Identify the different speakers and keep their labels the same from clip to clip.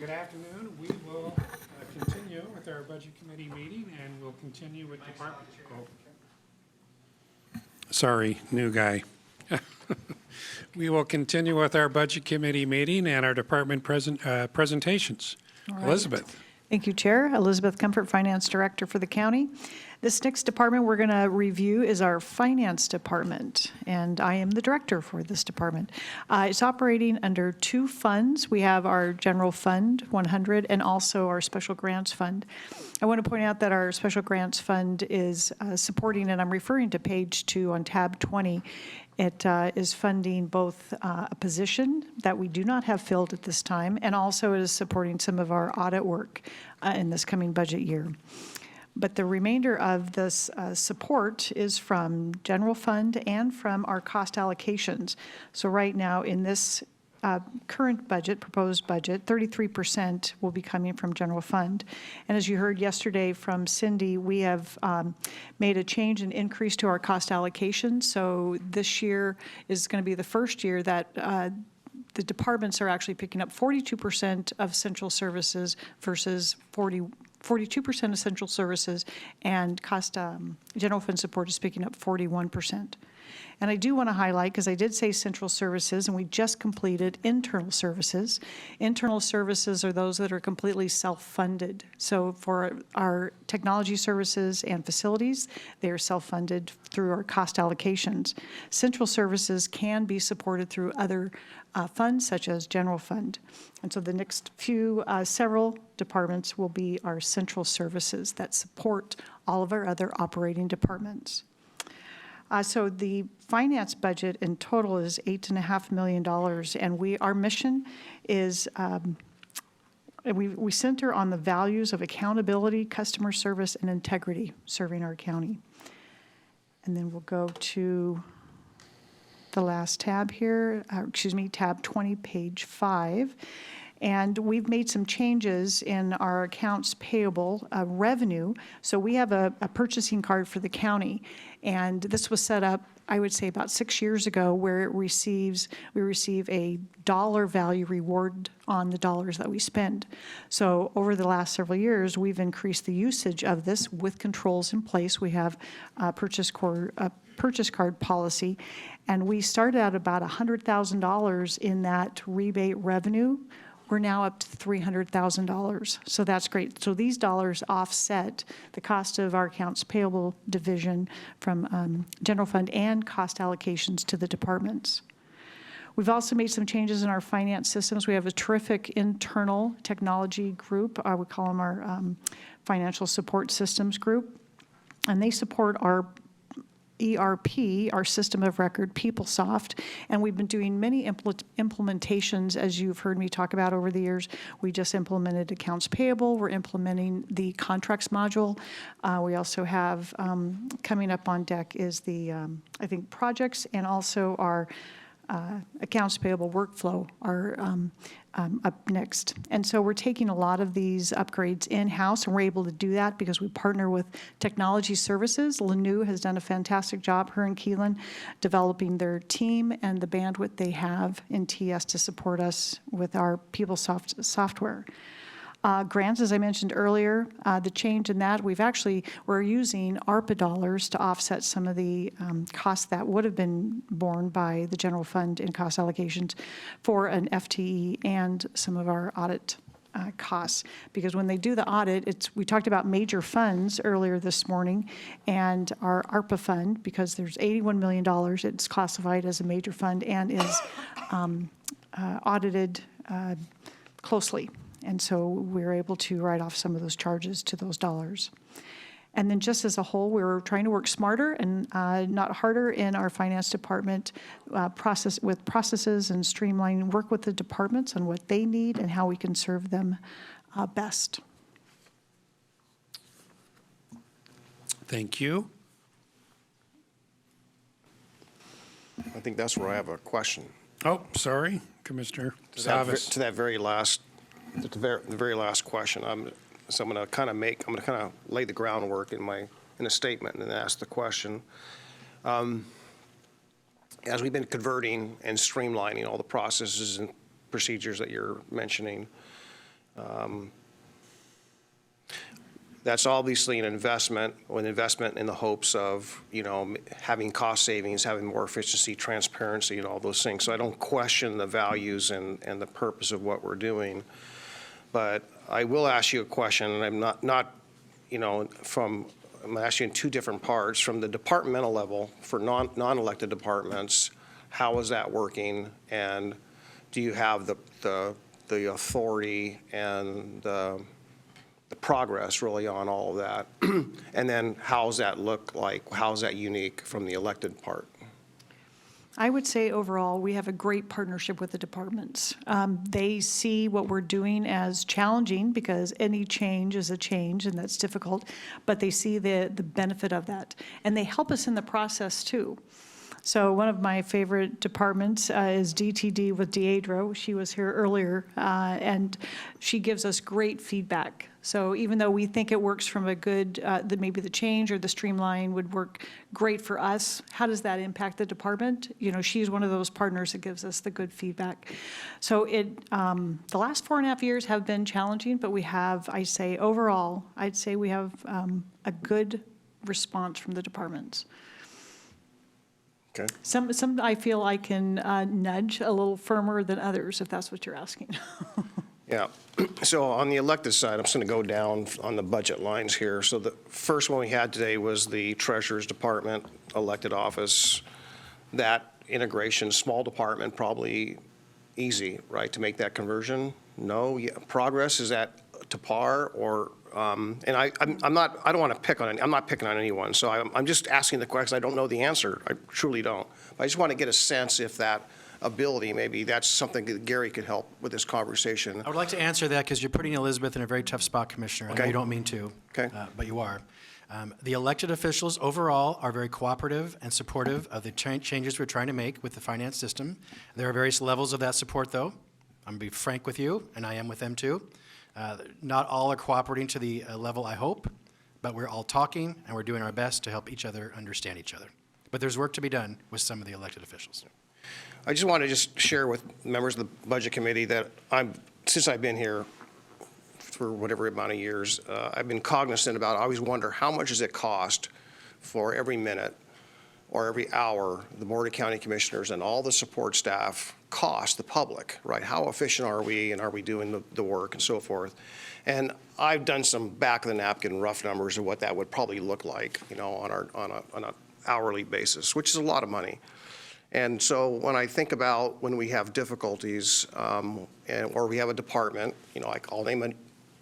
Speaker 1: Good afternoon. We will continue with our Budget Committee meeting, and we'll continue with Department. Sorry, new guy. We will continue with our Budget Committee meeting and our department presentations.
Speaker 2: Right.
Speaker 1: Elizabeth.
Speaker 2: Thank you, Chair. Elizabeth Comfort, Finance Director for the county. This next department we're going to review is our Finance Department, and I am the director for this department. It's operating under two funds. We have our General Fund 100 and also our Special Grants Fund. I want to point out that our Special Grants Fund is supporting, and I'm referring to page 2 on tab 20, it is funding both a position that we do not have filled at this time, and also it is supporting some of our audit work in this coming budget year. But the remainder of this support is from general fund and from our cost allocations. So right now in this current budget, proposed budget, 33% will be coming from general fund. And as you heard yesterday from Cindy, we have made a change and increase to our cost allocation. So this year is going to be the first year that the departments are actually picking up 42% of central services versus 42% essential services, and cost general fund support is picking up 41%. And I do want to highlight, because I did say central services, and we just completed internal services. Internal services are those that are completely self-funded. So for our technology services and facilities, they are self-funded through our cost allocations. Central services can be supported through other funds, such as general fund. And so the next few, several departments will be our central services that support all of our other operating departments. So the finance budget in total is $8.5 million, and our mission is we center on the values of accountability, customer service, and integrity serving our county. And then we'll go to the last tab here, tab 20, page 5. And we've made some changes in our accounts payable revenue. So we have a purchasing card for the county. And this was set up, I would say, about 6 years ago, where we receive a dollar value reward on the dollars that we spend. So over the last several years, we've increased the usage of this with controls in place. We have a purchase card policy, and we started out about $100,000 in that rebate revenue. We're now up to $300,000, so that's great. So these dollars offset the cost of our accounts payable division from general fund and cost allocations to the departments. We've also made some changes in our finance systems. We have a terrific internal technology group. We call them our financial support systems group, and they support our ERP, our system of record, PeopleSoft, and we've been doing many implementations, as you've heard me talk about over the years. We just implemented accounts payable. We're implementing the contracts module. We also have coming up on deck is the, I think, projects, and also our accounts payable workflow are up next. And so we're taking a lot of these upgrades in-house, and we're able to do that because we partner with technology services. Lanu has done a fantastic job, her and Keelan, developing their team and the bandwidth they have in TS to support us with our PeopleSoft software. Grants, as I mentioned earlier, the change in that, we're using ARPA dollars to offset some of the costs that would have been borne by the general fund in cost allocations for an FTE and some of our audit costs. Because when they do the audit, we talked about major funds earlier this morning, and our ARPA fund, because there's $81 million, it's classified as a major fund and is audited closely. And so we're able to write off some of those charges to those dollars. And then just as a whole, we're trying to work smarter and not harder in our finance department processes and streamlining, work with the departments on what they need and how we can serve them best.
Speaker 1: Thank you.
Speaker 3: I think that's where I have a question.
Speaker 1: Oh, sorry, Commissioner Savas.
Speaker 3: To the very last question. So I'm going to kind of lay the groundwork in a statement and then ask the question. As we've been converting and streamlining all the processes and procedures that you're mentioning, That's obviously an investment in the hopes of, having cost savings, having more efficiency, transparency, and all those things. So I don't question the values and the purpose of what we're doing. But I will ask you a question, and I'm not I'm asking in two different parts. From the departmental level, for non-elected departments, how is that working? And do you have the authority and the progress really on all of that? And then how's that look like? How's that unique from the elected part?
Speaker 2: I would say overall, we have a great partnership with the departments. They see what we're doing as challenging because any change is a change and that's difficult, but they see the benefit of that. And they help us in the process too. So one of my favorite departments is DTD with Deidre. She was here earlier, and she gives us great feedback. So even though we think it works from a good, maybe the change or the streamline would work great for us, how does that impact the department? She's one of those partners that gives us the good feedback. So the last 4.5 years have been challenging, but we have, I'd say we have a good response from the departments.
Speaker 3: Okay.
Speaker 2: Some I feel I can nudge a little firmer than others, if that's what you're asking.
Speaker 3: Yeah. So on the elected side, I'm just going to go down on the budget lines here. So the first one we had today was the Treasurer's Department elected office. That integration, small department, probably easy, right, to make that conversion? No? Yeah. Progress, is that to par or? And I'm not picking on anyone. So I'm just asking the question. I don't know the answer. I truly don't. But I just want to get a sense if that ability, maybe that's something that Gary could help with this conversation.
Speaker 4: I would like to answer that because you're putting Elizabeth in a very tough spot, Commissioner. I know you don't mean to, but you are. The elected officials overall are very cooperative and supportive of the changes we're trying to make with the finance system. There are various levels of that support, though. I'm going to be frank with you, and I am with them too. Not all are cooperating to the level I hope, but we're all talking and we're doing our best to help each other understand each other. But there's work to be done with some of the elected officials.
Speaker 3: I just want to share with members of the Budget Committee that since I've been here for whatever amount of years, I've been cognizant about, I always wonder how much does it cost for every minute or every hour the Board of County Commissioners and all the support staff cost the public, right? How efficient are we, and are we doing the work and so forth? And I've done some back-of-the-napkin rough numbers of what that would probably look like, on an hourly basis, which is a lot of money. And so when I think about when we have difficulties, or we have a department, like I'll name a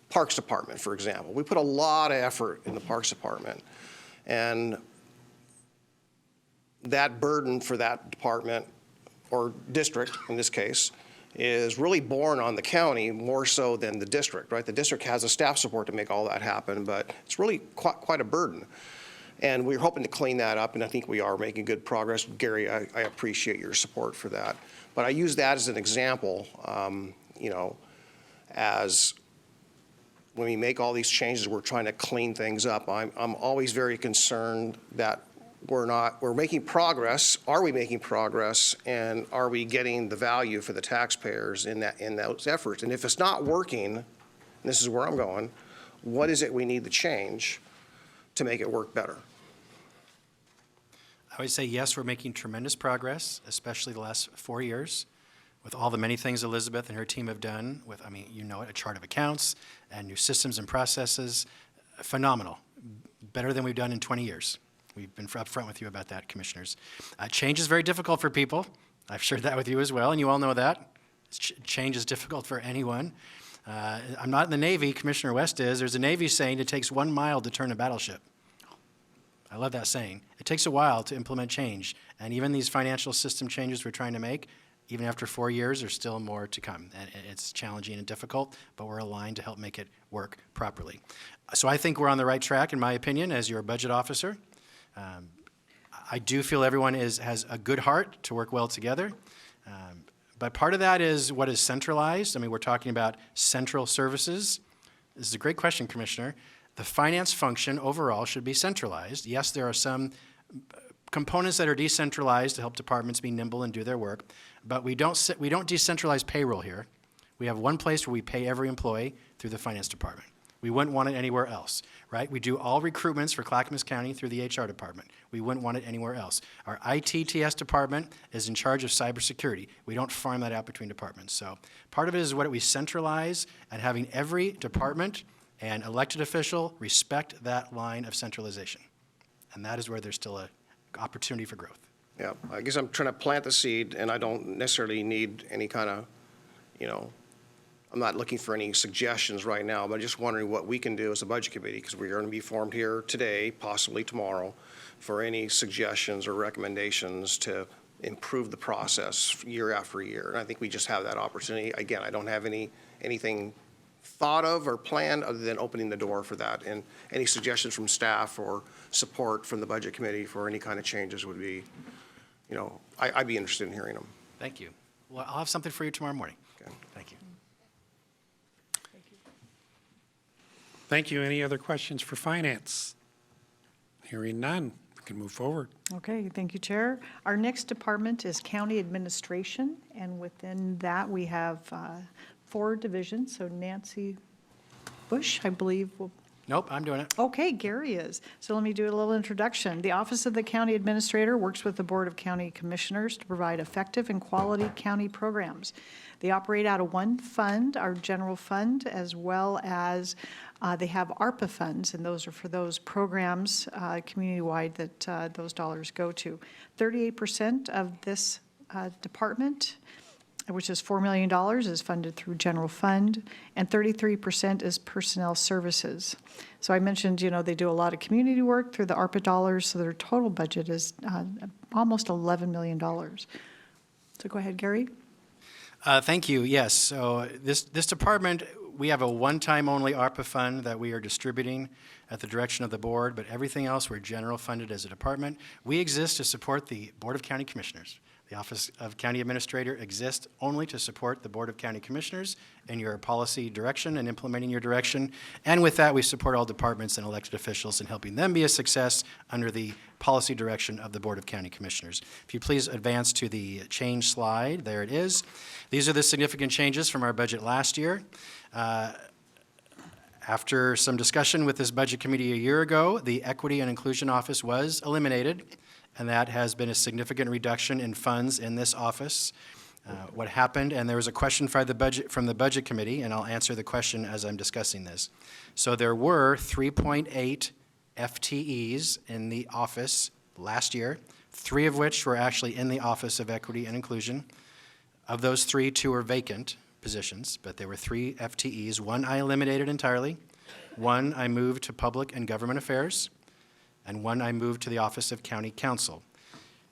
Speaker 3: Parks Department, for example. We put a lot of effort in the Parks Department. And that burden for that department, or district in this case, is really borne on the county more so than the district, right? The district has the staff support to make all that happen, but it's really quite a burden. And we're hoping to clean that up, and I think we are making good progress. Gary, I appreciate your support for that. But I use that as an example, as when we make all these changes, we're trying to clean things up. I'm always very concerned that we're making progress. Are we making progress? And are we getting the value for the taxpayers in those efforts? And if it's not working, and this is where I'm going, what is it we need to change to make it work better?
Speaker 4: I would say yes, we're making tremendous progress, especially the last 4 years, with all the many things Elizabeth and her team have done with, a chart of accounts and new systems and processes. Phenomenal. Better than we've done in 20 years. We've been upfront with you about that, commissioners. Change is very difficult for people. I've shared that with you as well, and you all know that. Change is difficult for anyone. I'm not in the Navy, Commissioner West is. There's a Navy saying it takes 1 mile to turn a battleship. I love that saying. It takes a while to implement change, and even these financial system changes we're trying to make, even after 4 years, there's still more to come. And it's challenging and difficult, but we're aligned to help make it work properly. So I think we're on the right track, in my opinion, as your budget officer. I do feel everyone has a good heart to work well together. But part of that is what is centralized. We're talking about central services. This is a great question, Commissioner. The finance function overall should be centralized. Yes, there are some components that are decentralized to help departments be nimble and do their work, but we don't decentralize payroll here. We have one place where we pay every employee. through the finance department. We wouldn't want it anywhere else, right? We do all recruitments for Clackamas County through the HR department. We wouldn't want it anywhere else. Our ITTS department is in charge of cybersecurity. We don't farm that out between departments. So part of it is what we centralize, and having every department and elected official respect that line of centralization. And that is where there's still an opportunity for growth.
Speaker 3: Yeah, I guess I'm trying to plant the seed, and I don't necessarily need any kind of, I'm not looking for any suggestions right now, but I'm just wondering what we can do as a budget committee, because we're going to be formed here today, possibly tomorrow, for any suggestions or recommendations to improve the process year after year. And I think we just have that opportunity. Again, I don't have anything thought of or planned other than opening the door for that. And any suggestions from staff or support from the budget committee for any kind of changes would be, I'd be interested in hearing them.
Speaker 4: Thank you. Well, I'll have something for you tomorrow morning.
Speaker 3: Okay.
Speaker 4: Thank you.
Speaker 1: Thank you. Any other questions for finance? Hearing none, we can move forward.
Speaker 2: Okay, thank you, Chair. Our next department is County Administration, and within that, we have 4 divisions. So Nancy Bush, I believe, will.
Speaker 4: Nope, I'm doing it.
Speaker 2: Okay, Gary is. So let me do a little introduction. The Office of the County Administrator works with the Board of County Commissioners to provide effective and quality county programs. They operate out of one fund, our general fund, as well as they have ARPA funds, and those are for those programs community-wide that those dollars go to. 38% of this department, which is $4 million, is funded through general fund, and 33% is personnel services. So I mentioned, they do a lot of community work through the ARPA dollars, so their total budget is almost $11 million. So go ahead, Gary.
Speaker 4: Thank you. Yes. So this department, we have a one-time only ARPA fund that we are distributing at the direction of the board, but everything else we're general funded as a department. We exist to support the Board of County Commissioners. The Office of County Administrator exists only to support the Board of County Commissioners in your policy direction and implementing your direction. And with that, we support all departments and elected officials in helping them be a success under the policy direction of the Board of County Commissioners. If you please advance to the change slide, there it is. These are the significant changes from our budget last year. After some discussion with this budget committee a year ago, the Equity and Inclusion Office was eliminated, and that has been a significant reduction in funds in this office. What happened, and there was a question from the budget committee, and I'll answer the question as I'm discussing this. So there were 3.8 FTEs in the office last year, 3 of which were actually in the Office of Equity and Inclusion. Of those 3, 2 were vacant positions, but there were 3 FTEs. 1 I eliminated entirely, 1 I moved to Public and Government Affairs, and 1 I moved to the Office of County Counsel.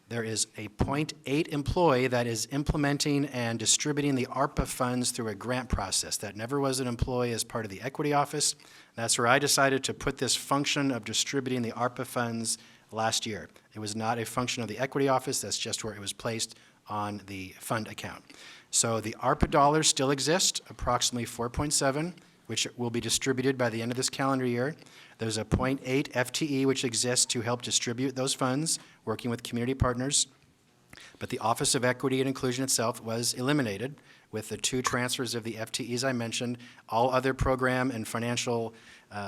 Speaker 4: There is a 0.8 employee that is implementing and distributing the ARPA funds through a grant process. That never was an employee as part of the Equity Office. That's where I decided to put this function of distributing the ARPA funds last year. It was not a function of the Equity Office. That's just where it was placed on the fund account. So the ARPA dollars still exist, approximately 4.7, which will be distributed by the end of this calendar year. There's a 0.8 FTE which exists to help distribute those funds, working with community partners. But the Office of Equity and Inclusion itself was eliminated with the 2 transfers of the FTEs I mentioned. All other program and financial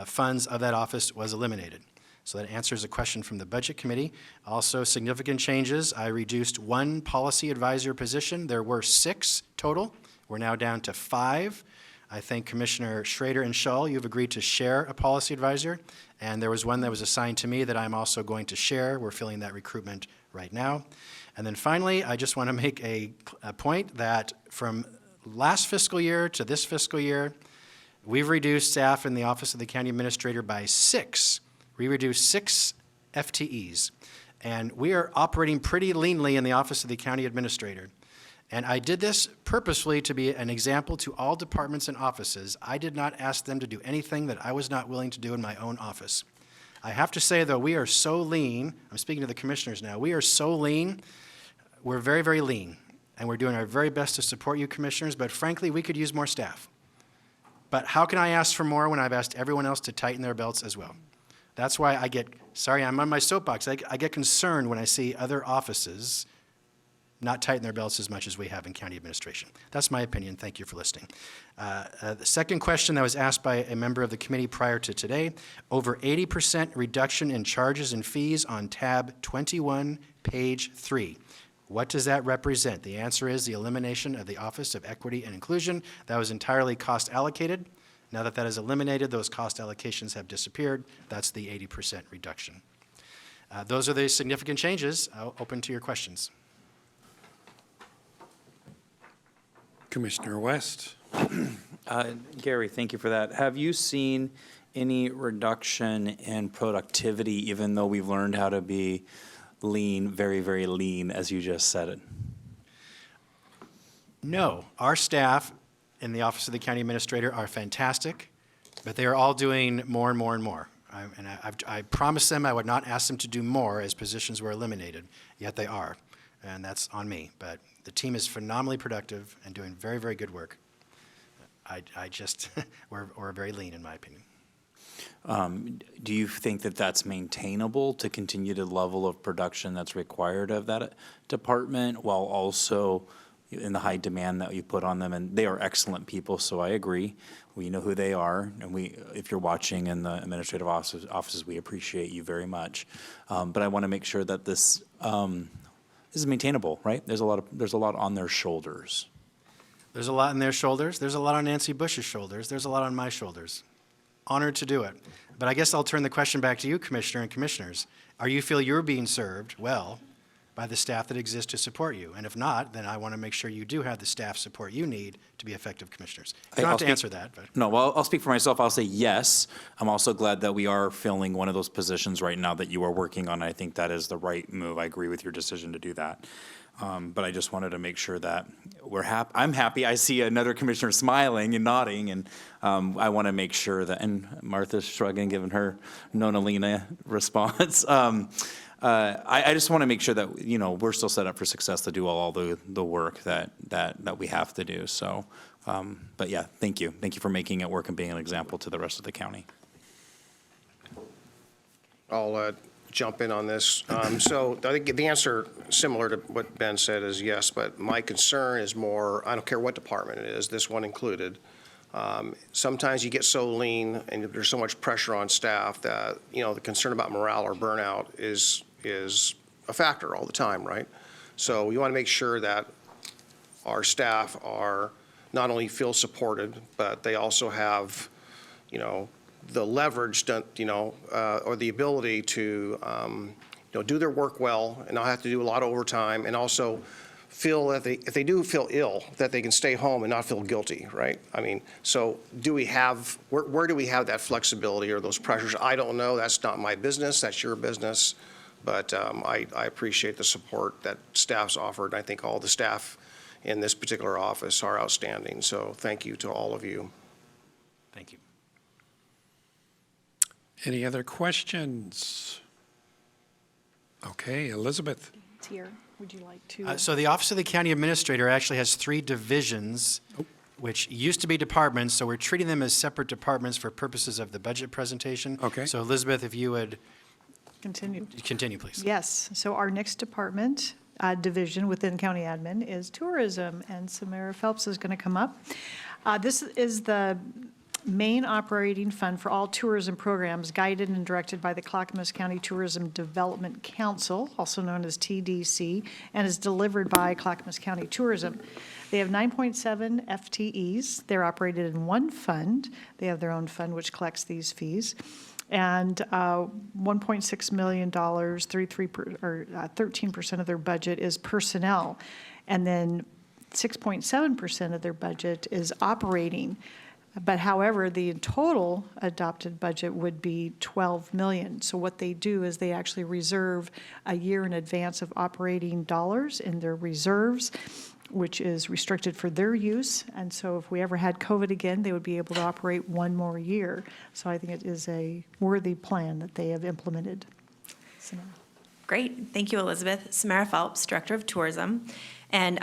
Speaker 4: funds of that office was eliminated. So that answers a question from the Budget Committee. Also, significant changes. I reduced 1 policy advisor position. There were 6 total. We're now down to 5. I think Commissioner Schrader and Shull, you've agreed to share a policy advisor, and there was 1 that was assigned to me that I'm also going to share. We're filling that recruitment right now. And then finally, I just want to make a point that from last fiscal year to this fiscal year, we've reduced staff in the Office of the County Administrator by 6. We reduced 6 FTEs, and we are operating pretty leanly in the Office of the County Administrator. And I did this purposefully to be an example to all departments and offices. I did not ask them to do anything that I was not willing to do in my own office. I have to say, though, we are so lean. I'm speaking to the commissioners now. We are so lean. We're very, very lean, and we're doing our very best to support you, commissioners, but frankly, we could use more staff. But how can I ask for more when I've asked everyone else to tighten their belts as well? That's why I'm on my soapbox. I get concerned when I see other offices not tighten their belts as much as we have in county administration. That's my opinion. Thank you for listening. The second question that was asked by a member of the committee prior to today, over 80% reduction in charges and fees on tab 21, page 3. What does that represent? The answer is the elimination of the Office of Equity and Inclusion. That was entirely cost allocated. Now that that is eliminated, those cost allocations have disappeared. That's the 80% reduction. Those are the significant changes. I'll open to your questions.
Speaker 1: Commissioner West.
Speaker 5: Gary, thank you for that. Have you seen any reduction in productivity, even though we've learned how to be lean, very, very lean, as you just said it?
Speaker 4: No, our staff in the Office of the County Administrator are fantastic, but they are all doing more and more and more. I promised them I would not ask them to do more as positions were eliminated, yet they are, and that's on me. But the team is phenomenally productive and doing very, very good work. We're very lean, in my opinion.
Speaker 5: Do you think that that's maintainable to continue the level of production that's required of that department while also in the high demand that you put on them? And they are excellent people, so I agree. We know who they are, and if you're watching in the administrative offices, we appreciate you very much. But I want to make sure that this is maintainable, right? There's a lot on their shoulders.
Speaker 4: There's a lot on their shoulders. There's a lot on Nancy Bush's shoulders. There's a lot on my shoulders. Honored to do it. But I guess I'll turn the question back to you, Commissioner and Commissioners. You feel you're being served well by the staff that exists to support you? And if not, then I want to make sure you do have the staff support you need to be effective commissioners. You don't have to answer that. But.
Speaker 5: No, well, I'll speak for myself. I'll say yes. I'm also glad that we are filling one of those positions right now that you are working on. I think that is the right move. I agree with your decision to do that. But I just wanted to make sure that we're happy. I'm happy. I see another commissioner smiling and nodding, and I want to make sure that, and Martha's shrugging, giving her Nona Lena response. I just want to make sure that, we're still set up for success to do all the work that we have to do. So, but yeah, thank you. Thank you for making it work and being an example to the rest of the county.
Speaker 3: I'll jump in on this. So I think the answer, similar to what Ben said, is yes, but my concern is more, I don't care what department it is, this one included. Sometimes you get so lean and there's so much pressure on staff that, the concern about morale or burnout is a factor all the time, right? So we want to make sure that our staff are not only feel supported, but they also have, the leverage, or the ability to, do their work well and not have to do a lot of overtime, and also feel that if they do feel ill, that they can stay home and not feel guilty, right? I mean, so do we have, where do we have that flexibility or those pressures? I don't know. That's not my business. That's your business. But I appreciate the support that staff's offered. I think all the staff in this particular office are outstanding. So thank you to all of you.
Speaker 4: Thank you.
Speaker 1: Any other questions? Okay, Elizabeth.
Speaker 2: It's here. Would you like to?
Speaker 4: So the Office of the County Administrator actually has 3 divisions, which used to be departments, so we're treating them as separate departments for purposes of the budget presentation.
Speaker 1: Okay.
Speaker 4: So Elizabeth, if you would
Speaker 2: Continue.
Speaker 4: continue, please.
Speaker 2: Yes, so our next department, division within county admin is tourism, and Samara Phelps is going to come up. This is the main operating fund for all tourism programs guided and directed by the Clackamas County Tourism Development Council, also known as TDC, and is delivered by Clackamas County Tourism. They have 9.7 FTEs. They're operated in one fund. They have their own fund which collects these fees. And $1.6 million, 13% of their budget is personnel. And then 6.7% of their budget is operating. But however, the total adopted budget would be $12 million. So what they do is they actually reserve a year in advance of operating dollars in their reserves, which is restricted for their use. And so if we ever had COVID again, they would be able to operate one more year. So I think it is a worthy plan that they have implemented. Samara.
Speaker 6: Great. Thank you, Elizabeth. Samara Phelps, Director of Tourism. And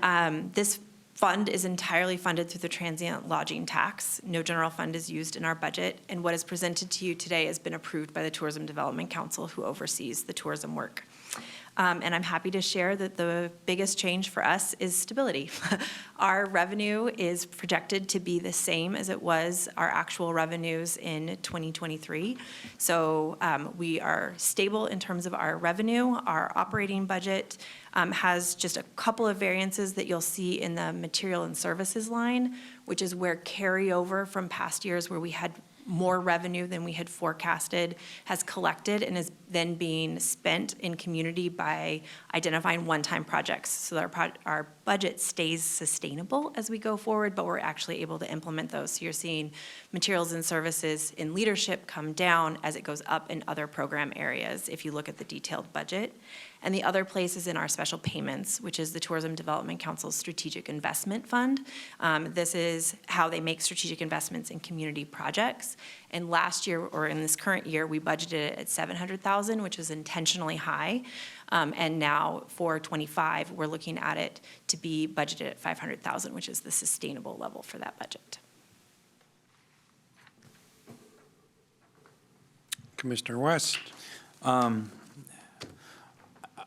Speaker 6: this fund is entirely funded through the transient lodging tax. No general fund is used in our budget. And what is presented to you today has been approved by the Tourism Development Council, who oversees the tourism work. And I'm happy to share that the biggest change for us is stability. Our revenue is projected to be the same as it was our actual revenues in 2023. So we are stable in terms of our revenue. Our operating budget has just a couple of variances that you'll see in the material and services line, which is where carryover from past years where we had more revenue than we had forecasted has collected and is then being spent in community by identifying one-time projects. So our budget stays sustainable as we go forward, but we're actually able to implement those. So you're seeing materials and services in leadership come down as it goes up in other program areas if you look at the detailed budget. And the other place is in our special payments, which is the Tourism Development Council's Strategic Investment Fund. This is how they make strategic investments in community projects. And last year, or in this current year, we budgeted it at $700,000, which is intentionally high. And now for '25, we're looking at it to be budgeted at $500,000, which is the sustainable level for that budget.
Speaker 1: Commissioner West.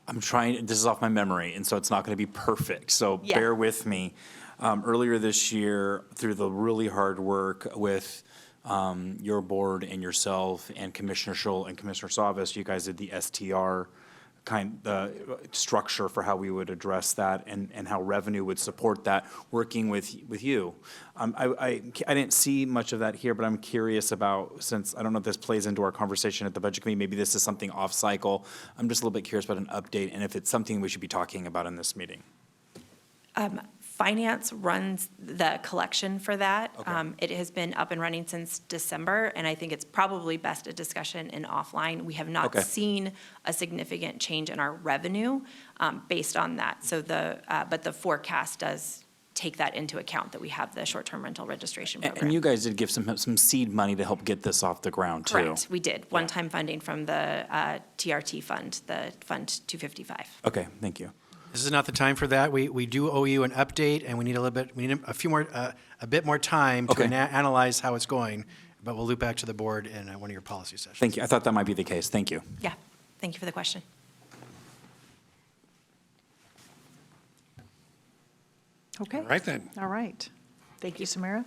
Speaker 5: I'm trying, this is off my memory, and so it's not going to be perfect, so
Speaker 6: Yeah.
Speaker 5: bear with me. Earlier this year, through the really hard work with your board and yourself and Commissioner Schull and Commissioner Savas, you guys did the STR structure for how we would address that and how revenue would support that, working with you. I didn't see much of that here, but I'm curious about, since I don't know if this plays into our conversation at the Budget Committee, maybe this is something off cycle. I'm just a little bit curious about an update and if it's something we should be talking about in this meeting.
Speaker 6: Finance runs the collection for that.
Speaker 5: Okay.
Speaker 6: It has been up and running since December, and I think it's probably best a discussion in offline. We have not
Speaker 5: Okay.
Speaker 6: seen a significant change in our revenue based on that. So but the forecast does take that into account, that we have the short-term rental registration program.
Speaker 5: And you guys did give some seed money to help get this off the ground, too.
Speaker 6: Correct, we did. One-time funding from the TRT fund, the Fund 255.
Speaker 5: Okay, thank you.
Speaker 4: This is not the time for that. We do owe you an update, and we need a bit more time to
Speaker 5: Okay.
Speaker 4: analyze how it's going, but we'll loop back to the board in one of your policy sessions.
Speaker 5: Thank you. I thought that might be the case. Thank you.
Speaker 6: Yeah, thank you for the question.
Speaker 2: Okay.
Speaker 1: All right then.
Speaker 2: All right. Thank you, Samara.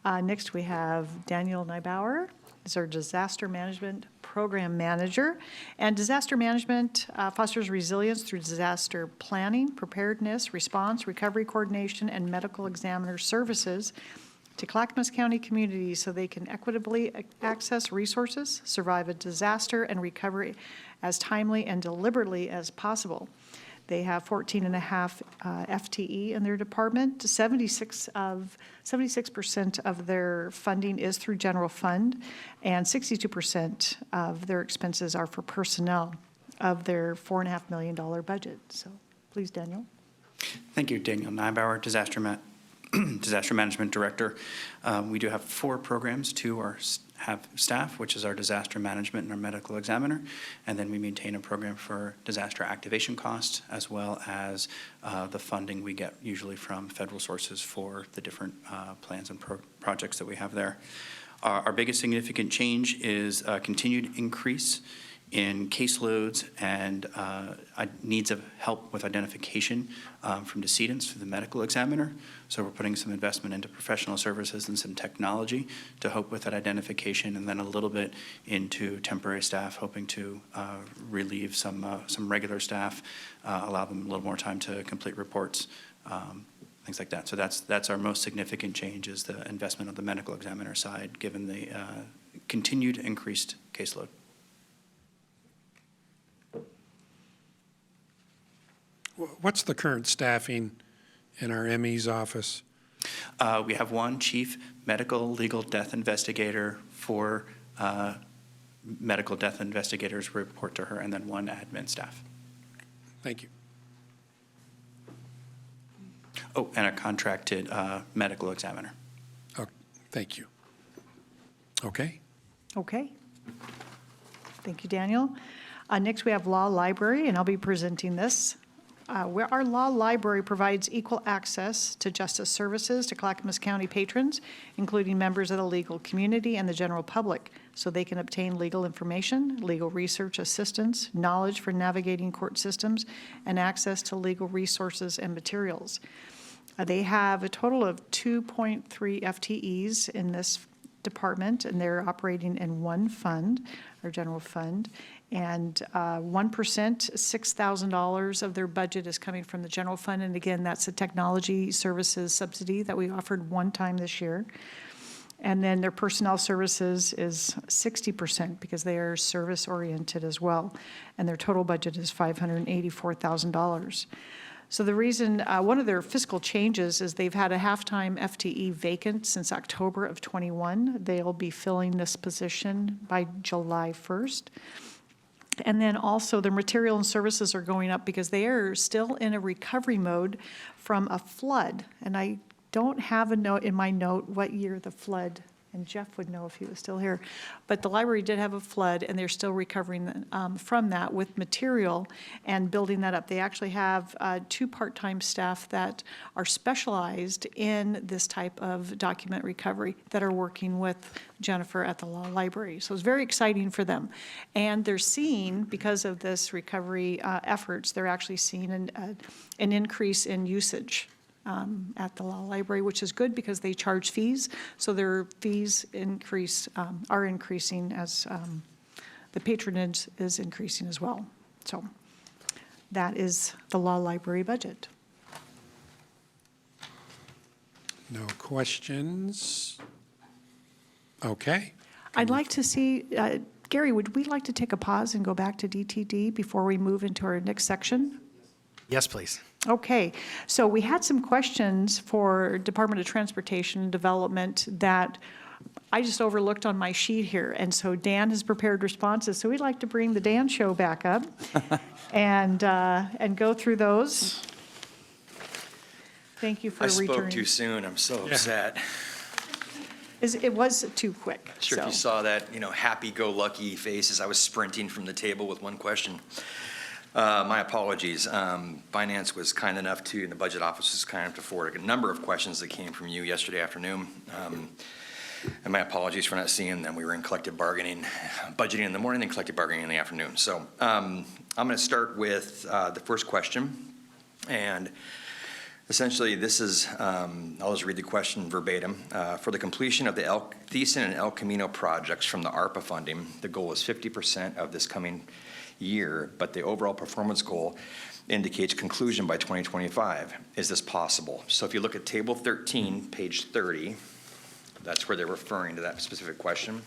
Speaker 2: Next, we have Daniel Neubauer. He's our Disaster Management Program Manager. And disaster management fosters resilience through disaster planning, preparedness, response, recovery coordination, and medical examiner services to Clackamas County communities so they can equitably access resources, survive a disaster, and recover as timely and deliberately as possible. They have 14 and a half FTE in their department. 76% of their funding is through general fund, and 62% of their expenses are for personnel of their $4.5 million budget. So please, Daniel.
Speaker 7: Thank you, Daniel Neubauer, Disaster Management Director. We do have 4 programs. 2 have staff, which is our disaster management and our medical examiner, and then we maintain a program for disaster activation costs, as well as the funding we get usually from federal sources for the different plans and projects that we have there. Our biggest significant change is a continued increase in caseloads and needs of help with identification from decedents through the medical examiner. So we're putting some investment into professional services and some technology to help with that identification, and then a little bit into temporary staff, hoping to relieve some regular staff, allow them a little more time to complete reports, things like that. So that's our most significant change, is the investment on the medical examiner side, given the continued increased caseload.
Speaker 1: What's the current staffing in our ME's office?
Speaker 7: We have 1 chief medical legal death investigator, 4 medical death investigators report to her, and then 1 admin staff.
Speaker 1: Thank you.
Speaker 7: Oh, and a contracted medical examiner.
Speaker 1: Oh, thank you. Okay.
Speaker 2: Okay. Thank you, Daniel. Next, we have Law Library, and I'll be presenting this. Where our law library provides equal access to justice services to Clackamas County patrons, including members of the legal community and the general public. so they can obtain legal information, legal research assistance, knowledge for navigating court systems, and access to legal resources and materials. They have a total of 2.3 FTEs in this department, and they're operating in one fund, our general fund. And 1%, $6,000 of their budget is coming from the general fund. And again, that's a technology services subsidy that we offered one time this year. And then their personnel services is 60% because they are service-oriented as well. And their total budget is $584,000. So the reason, one of their fiscal changes is they've had a half-time FTE vacant since October of '21. They'll be filling this position by July 1st. And then also their material and services are going up because they are still in a recovery mode from a flood. And I don't have a note in my note what year the flood, and Jeff would know if he was still here. But the library did have a flood, and they're still recovering from that with material and building that up. They actually have 2 part-time staff that are specialized in this type of document recovery that are working with Jennifer at the law library. So it's very exciting for them. And they're seeing, because of this recovery efforts, they're actually seeing an increase in usage at the law library, which is good because they charge fees. So their fees are increasing as the patronage is increasing as well. So that is the law library budget.
Speaker 1: No questions? Okay.
Speaker 2: I'd like to see, Gary, would we like to take a pause and go back to DTD before we move into our next section?
Speaker 4: Yes, please.
Speaker 2: Okay, so we had some questions for Department of Transportation and Development that I just overlooked on my sheet here, and so Dan has prepared responses. So we'd like to bring the Dan Show back up and go through those. Thank you for
Speaker 8: I
Speaker 2: returning.
Speaker 8: spoke too soon. I'm so upset.
Speaker 2: It was too quick.
Speaker 8: Sure, if
Speaker 2: so.
Speaker 8: you saw that, happy-go-lucky face as I was sprinting from the table with one question. My apologies. Finance was kind enough to, and the budget office was kind enough to forward a number of questions that came from you yesterday afternoon. And my apologies for not seeing them. We were in collective bargaining, budgeting in the morning and collective bargaining in the afternoon. So I'm going to start with the first question. And essentially, this is, I'll just read the question verbatim. For the completion of the Thiessen and El Camino projects from the ARPA funding, the goal is 50% of this coming year, but the overall performance goal indicates conclusion by 2025. Is this possible? So if you look at Table 13, page 30, that's where they're referring to that specific question.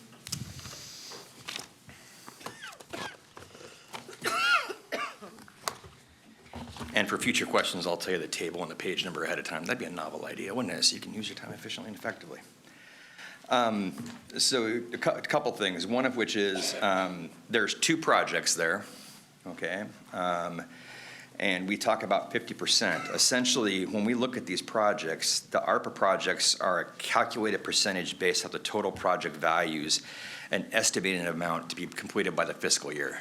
Speaker 8: And for future questions, I'll tell you the table and the page number ahead of time. That'd be a novel idea, wouldn't it? So you can use your time efficiently and effectively. So a couple things, one of which is there's 2 projects there, okay? And we talk about 50%. Essentially, when we look at these projects, the ARPA projects are a calculated percentage based on the total project values and estimated amount to be completed by the fiscal year.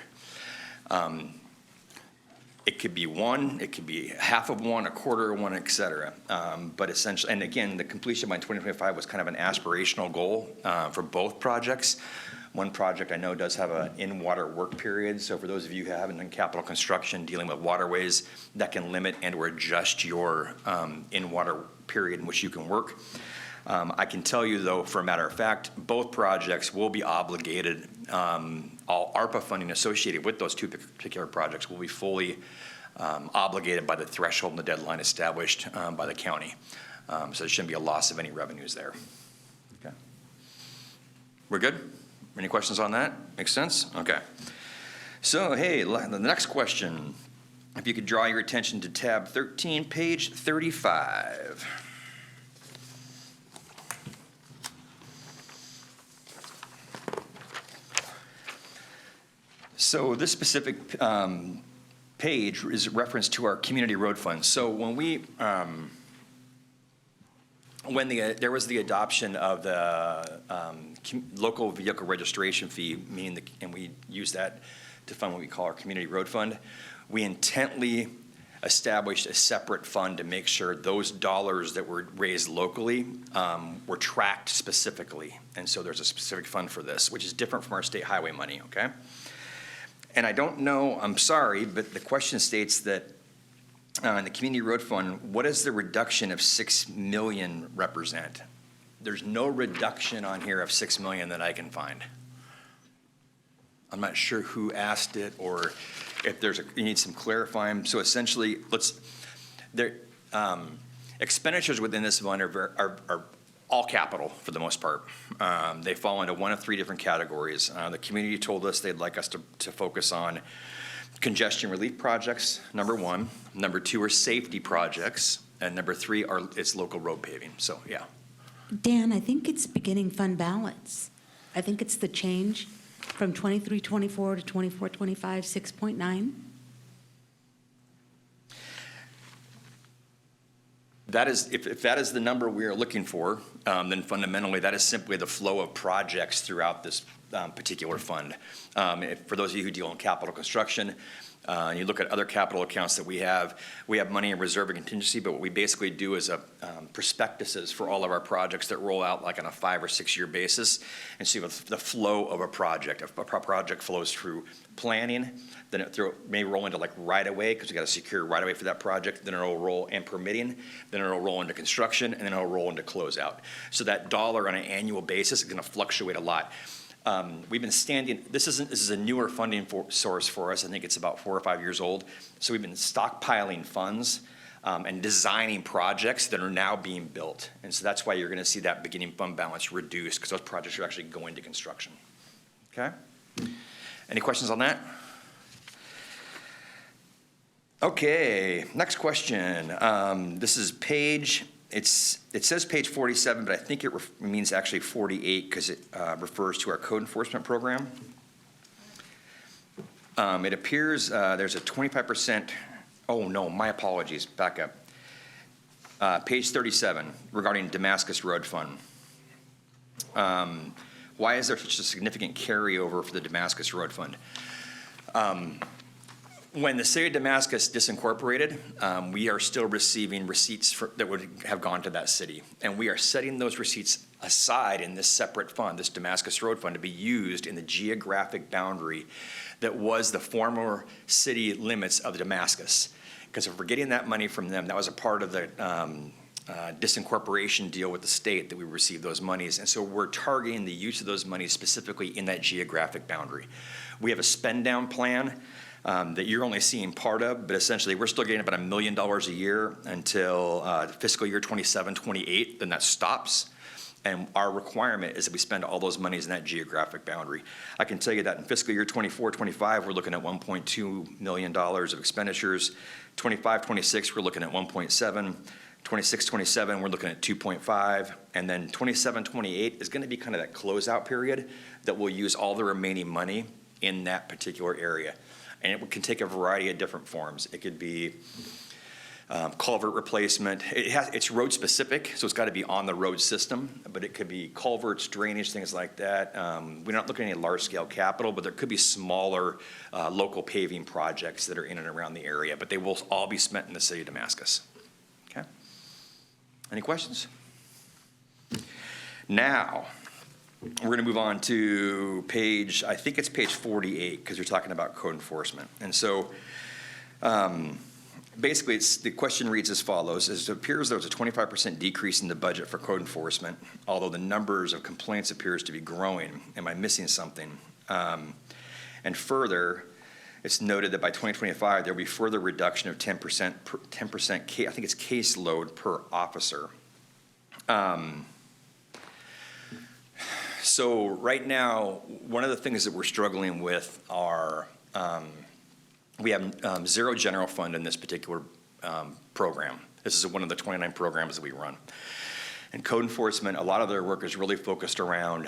Speaker 8: It could be 1, it could be half of 1, a quarter of 1, et cetera. But essentially, and again, the completion by 2025 was kind of an aspirational goal for both projects. One project I know does have an in-water work period. So for those of you who haven't done capital construction dealing with waterways, that can limit and or adjust your in-water period in which you can work. I can tell you, though, for a matter of fact, both projects will be obligated. All ARPA funding associated with those 2 particular projects will be fully obligated by the threshold and the deadline established by the county. So there shouldn't be a loss of any revenues there. Okay. We're good? Any questions on that? Makes sense? Okay. So, hey, the next question. If you could draw your attention to tab 13, page 35. So this specific page is a reference to our community road fund. So when there was the adoption of the local vehicle registration fee, and we use that to fund what we call our community road fund, we intently established a separate fund to make sure those dollars that were raised locally were tracked specifically. And so there's a specific fund for this, which is different from our state highway money, okay? And I don't know, I'm sorry, but the question states that in the community road fund, what does the reduction of 6 million represent? There's no reduction on here of 6 million that I can find. I'm not sure who asked it or if you need some clarifying. So essentially, expenditures within this fund are all capital for the most part. They fall into one of 3 different categories. The community told us they'd like us to focus on congestion relief projects, number 1. Number 2 are safety projects. And number 3 it's local road paving. So, yeah.
Speaker 9: Dan, I think it's beginning fund balance. I think it's the change from 23-24 to 24-25, 6.9.
Speaker 8: That is, if that is the number we are looking for, then fundamentally that is simply the flow of projects throughout this particular fund. For those of you who deal in capital construction, and you look at other capital accounts that we have money in reserve and contingency, but what we basically do is prospectuses for all of our projects that roll out like on a 5 or 6 year basis, and see the flow of a project. If a project flows through planning, then it may roll into like right away, because we got to secure right away for that project, then it'll roll in permitting, then it'll roll into construction, and then it'll roll into closeout. So that dollar on an annual basis is going to fluctuate a lot. We've been this is a newer funding source for us. I think it's about 4 or 5 years old. So we've been stockpiling funds and designing projects that are now being built. And so that's why you're going to see that beginning fund balance reduce, because those projects are actually going to construction. Okay? Any questions on that? Okay, next question. This is it says page 47, but I think it means actually 48 because it refers to our code enforcement program. It appears there's a 25%, oh no, my apologies, back up. Page 37 regarding Damascus Road Fund. Why is there such a significant carryover for the Damascus Road Fund? When the city of Damascus disincorporated, we are still receiving receipts that would have gone to that city. And we are setting those receipts aside in this separate fund, this Damascus Road Fund, to be used in the geographic boundary that was the former city limits of Damascus. Because if we're getting that money from them, that was a part of the disincorporation deal with the state that we received those monies. And so we're targeting the use of those monies specifically in that geographic boundary. We have a spend down plan that you're only seeing part of, but essentially we're still getting about $1 million a year until fiscal year 27-28, then that stops. And our requirement is that we spend all those monies in that geographic boundary. I can tell you that in fiscal year 24-25, we're looking at $1.2 million of expenditures. 25-26, we're looking at 1.7. 26-27, we're looking at 2.5. And then 27-28 is going to be kind of that closeout period that we'll use all the remaining money in that particular area. And it can take a variety of different forms. It could be culvert replacement. It's road specific, so it's got to be on the road system, but it could be culverts, drainage, things like that. We're not looking at any large scale capital, but there could be smaller local paving projects that are in and around the area, but they will all be spent in the city of Damascus. Okay? Any questions? Now, we're going to move on to I think it's page 48, because you're talking about code enforcement. And so basically the question reads as follows. It appears there was a 25% decrease in the budget for code enforcement, although the numbers of complaints appears to be growing. Am I missing something? And further, it's noted that by 2025, there will be further reduction of 10%, I think it's caseload per officer. So right now, one of the things that we're struggling with are we have zero general fund in this particular program. This is one of the 29 programs that we run. And code enforcement, a lot of their work is really focused around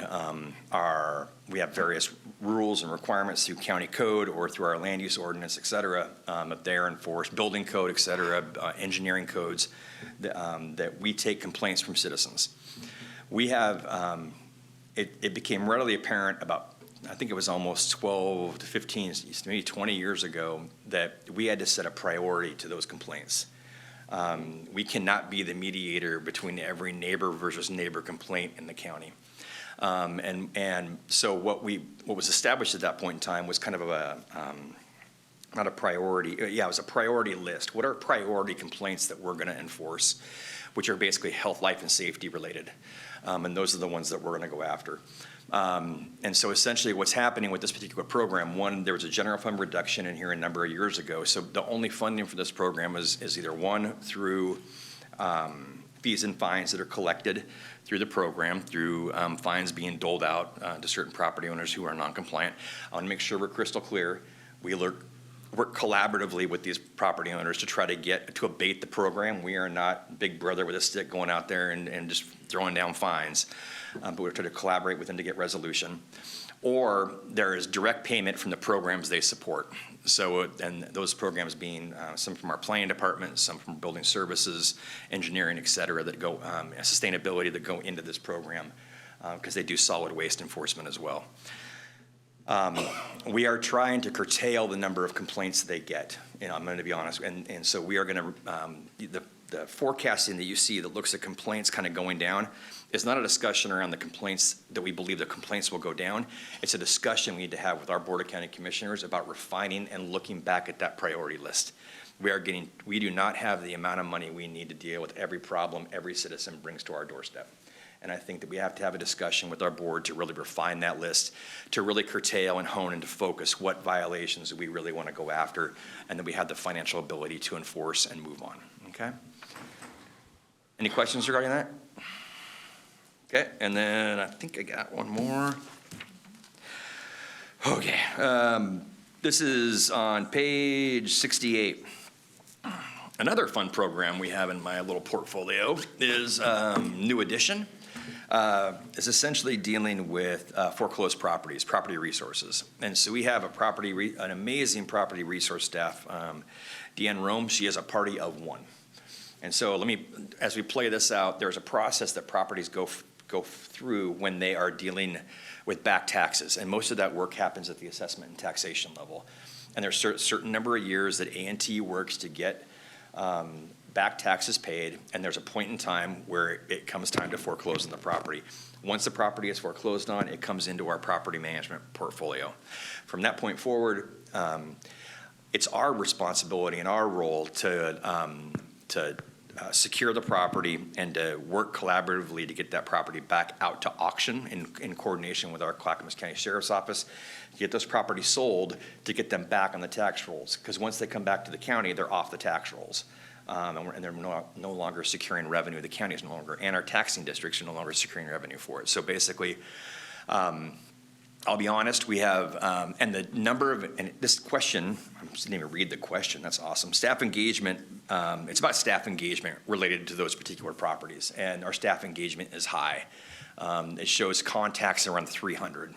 Speaker 8: we have various rules and requirements through county code or through our land use ordinance, et cetera, that they're enforced, building code, et cetera, engineering codes that we take complaints from citizens. We have, it became readily apparent about I think it was almost 12 to 15, maybe 20 years ago, that we had to set a priority to those complaints. We cannot be the mediator between every neighbor versus neighbor complaint in the county. And so what was established at that point in time was kind of a, not a priority, it was a priority list. What are priority complaints that we're going to enforce, which are basically health, life, and safety related? And those are the ones that we're going to go after. And so essentially what's happening with this particular program, one, there was a general fund reduction in here a number of years ago. So the only funding for this program is either one, through fees and fines that are collected through the program, through fines being doled out to certain property owners who are non-compliant. I want to make sure we're crystal clear. We work collaboratively with these property owners to try to abate the program. We are not Big Brother with a stick going out there and just throwing down fines, but we're trying to collaborate with them to get resolution. Or there is direct payment from the programs they support. So, and those programs being some from our planning department, some from building services, engineering, et cetera, that go, sustainability that go into this program, because they do solid waste enforcement as well. We are trying to curtail the number of complaints they get. I'm going to be honest, and so we are going to, the forecasting that you see that looks at complaints kind of going down is not a discussion around the complaints that we believe the complaints will go down. It's a discussion we need to have with our Board of County Commissioners about refining and looking back at that priority list. We do not have the amount of money we need to deal with every problem every citizen brings to our doorstep. And I think that we have to have a discussion with our board to really refine that list, to really curtail and hone and to focus what violations we really want to go after, and that we have the financial ability to enforce and move on, okay? Any questions regarding that? Okay, and then I think I got one more. Okay, this is on page 68. Another fun program we have in my little portfolio is New Addition. Is essentially dealing with foreclosed properties, property resources. And so we have an amazing property resource staff. Deanne Rome, she is a party of one. And so as we play this out, there's a process that properties go through when they are dealing with back taxes. And most of that work happens at the assessment and taxation level. And there's a certain number of years that A&T works to get back taxes paid, and there's a point in time where it comes time to foreclose on the property. Once the property is foreclosed on, it comes into our property management portfolio. From that point forward, it's our responsibility and our role to secure the property and to work collaboratively to get that property back out to auction in coordination with our Clackamas County Sheriff's Office, to get those properties sold, to get them back on the tax rolls. Because once they come back to the county, they're off the tax rolls. And they're no longer securing revenue. The county is no longer, and our taxing districts are no longer securing revenue for it. So basically, I'll be honest, we have, and the number of, and this question, I just didn't even read the question, that's awesome. Staff engagement, it's about staff engagement related to those particular properties, and our staff engagement is high. It shows contacts around 300.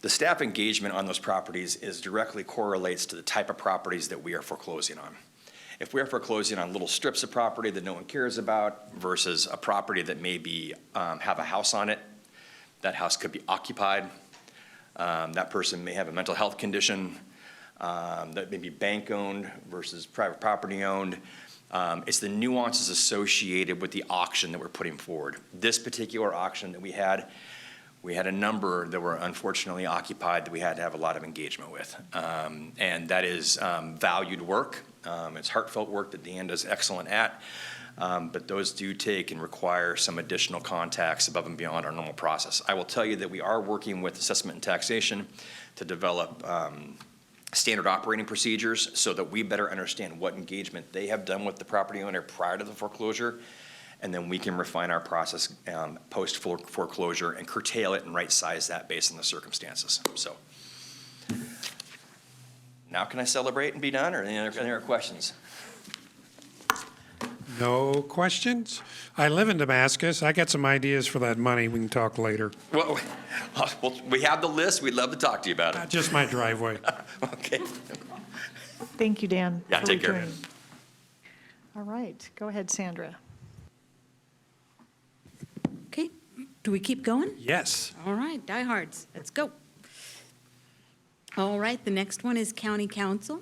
Speaker 8: The staff engagement on those properties directly correlates to the type of properties that we are foreclosing on. If we are foreclosing on little strips of property that no one cares about versus a property that maybe have a house on it, that house could be occupied. That person may have a mental health condition that may be bank-owned versus private property-owned. It's the nuances associated with the auction that we're putting forward. This particular auction that we had a number that were unfortunately occupied that we had to have a lot of engagement with. And that is valued work. It's heartfelt work that Deanne does excellent at. But those do take and require some additional contacts above and beyond our normal process. I will tell you that we are working with assessment and taxation to develop standard operating procedures so that we better understand what engagement they have done with the property owner prior to the foreclosure, and then we can refine our process post foreclosure and curtail it and right size that based on the circumstances. So now can I celebrate and be done, or any other questions?
Speaker 1: No questions? I live in Damascus. I got some ideas for that money. We can talk later.
Speaker 8: Well, we have the list. We'd love to talk to you about it.
Speaker 1: Just my driveway.
Speaker 8: Okay.
Speaker 2: Thank you, Dan.
Speaker 8: Yeah,
Speaker 2: for
Speaker 8: take care.
Speaker 2: returning. All right, go ahead, Sandra.
Speaker 9: Okay, do we keep going?
Speaker 1: Yes.
Speaker 9: All right, diehards, let's go. All right, the next one is County Counsel,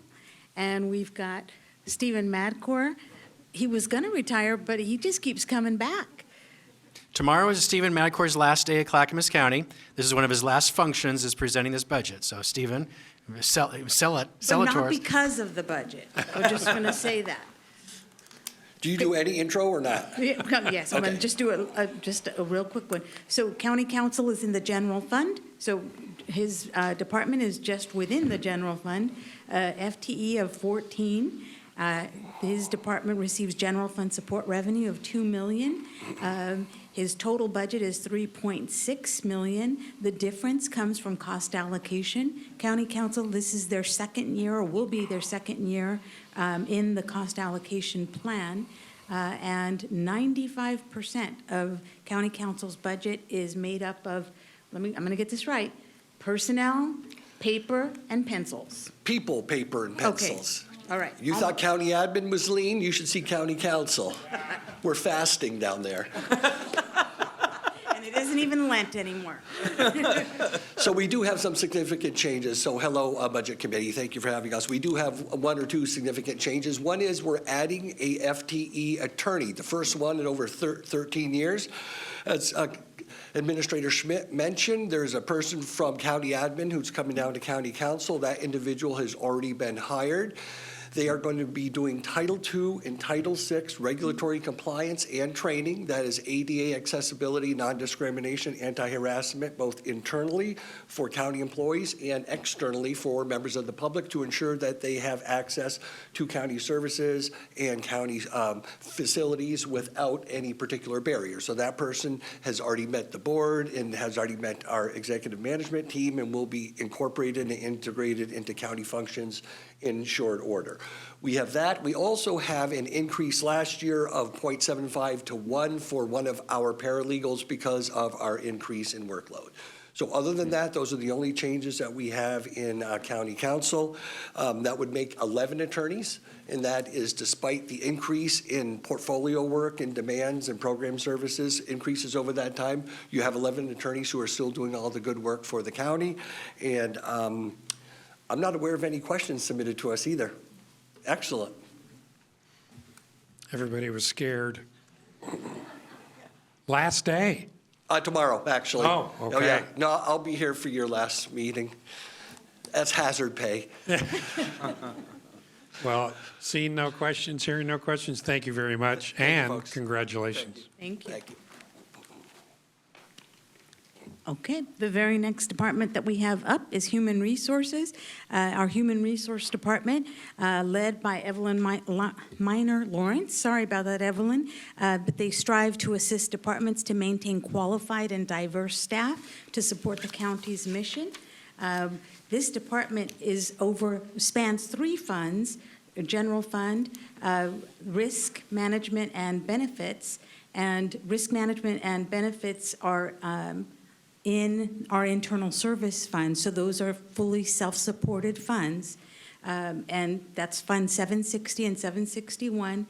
Speaker 9: and we've got Stephen Madcore. He was going to retire, but he just keeps coming back.
Speaker 4: Tomorrow is Stephen Madcore's last day at Clackamas County. This is one of his last functions, is presenting this budget. So Stephen, sell it
Speaker 9: But
Speaker 4: to
Speaker 9: not
Speaker 4: us.
Speaker 9: because of the budget. I'm just going to say that.
Speaker 10: Do you do any intro or not?
Speaker 9: Yes, I'm going
Speaker 10: Okay.
Speaker 9: to just do just a real quick one. So County Counsel is in the general fund, so his department is just within the general fund, FTE of 14. His department receives general fund support revenue of $2 million. His total budget is $3.6 million. The difference comes from cost allocation. County Counsel, this is their second year, or will be their second year in the cost allocation plan. And 95% of County Council's budget is made up of, I'm going to get this right, personnel, paper, and pencils.
Speaker 10: People, paper, and pencils.
Speaker 9: All right.
Speaker 10: You thought county admin was lean? You should see county council. We're fasting down there.
Speaker 9: And it isn't even Lent anymore.
Speaker 10: So we do have some significant changes. So hello, Budget Committee. Thank you for having us. We do have one or two significant changes. One is we're adding a FTE attorney, the first one in over 13 years. As Administrator Schmidt mentioned, there's a person from county admin who's coming down to county council. That individual has already been hired. They are going to be doing Title II and Title VI regulatory compliance and training. That is ADA accessibility, non-discrimination, anti-harassment, both internally for county employees and externally for members of the public to ensure that they have access to county services and county facilities without any particular barrier. So that person has already met the board and has already met our executive management team and will be incorporated and integrated into county functions in short order. We have that. We also have an increase last year of 0.75 to 1 for one of our paralegals because of our increase in workload. So other than that, those are the only changes that we have in county council. That would make 11 attorneys, and that is despite the increase in portfolio work and demands and program services increases over that time. You have 11 attorneys who are still doing all the good work for the county, and I'm not aware of any questions submitted to us either. Excellent.
Speaker 1: Everybody was scared. Last day.
Speaker 10: Tomorrow, actually.
Speaker 1: Oh, okay.
Speaker 10: yeah. No, I'll be here for your last meeting. That's hazard pay.
Speaker 1: Well, seeing no questions, hearing no questions, thank you very much,
Speaker 10: Thank you,
Speaker 1: and
Speaker 10: folks.
Speaker 1: congratulations.
Speaker 9: Thank you.
Speaker 10: Thank you.
Speaker 9: Okay, the very next department that we have up is Human Resources. Our Human Resource Department, led by Evelyn Minor Lawrence. Sorry about that, Evelyn. But they strive to assist departments to maintain qualified and diverse staff to support the county's mission. This department spans 3 funds: a general fund, risk management and benefits. And risk management and benefits are in our internal service fund, so those are fully self-supported funds, and that's Fund 760 and 761.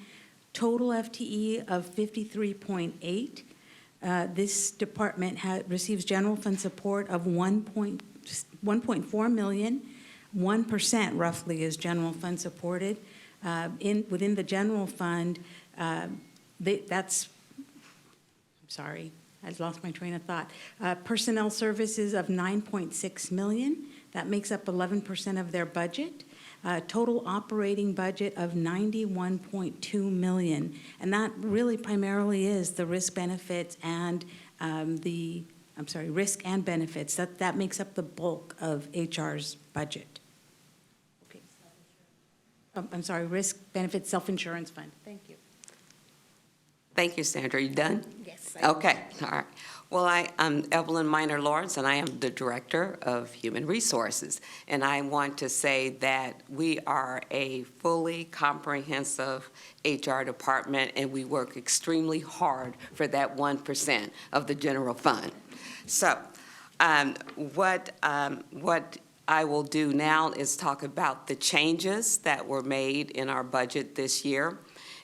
Speaker 9: Total FTE of 53.8. This department receives general fund support of 1.4 million. 1% roughly is general fund supported. Within the general fund, sorry, I lost my train of thought. Personnel services of 9.6 million. That makes up 11% of their budget. Total operating budget of 91.2 million. And that really primarily is the risk benefits and risk and benefits. That makes up the bulk of HR's budget. Okay. I'm sorry, risk benefits self-insurance fund. Thank you.
Speaker 11: Thank you, Sandra. Are you done?
Speaker 9: Yes.
Speaker 11: Okay, all right. Well, I'm Evelyn Minor Lawrence, and I am the Director of Human Resources. And I want to say that we are a fully comprehensive HR department, and we work extremely hard for that 1% of the general fund. So what I will do now is talk about the changes that were made in our budget this year.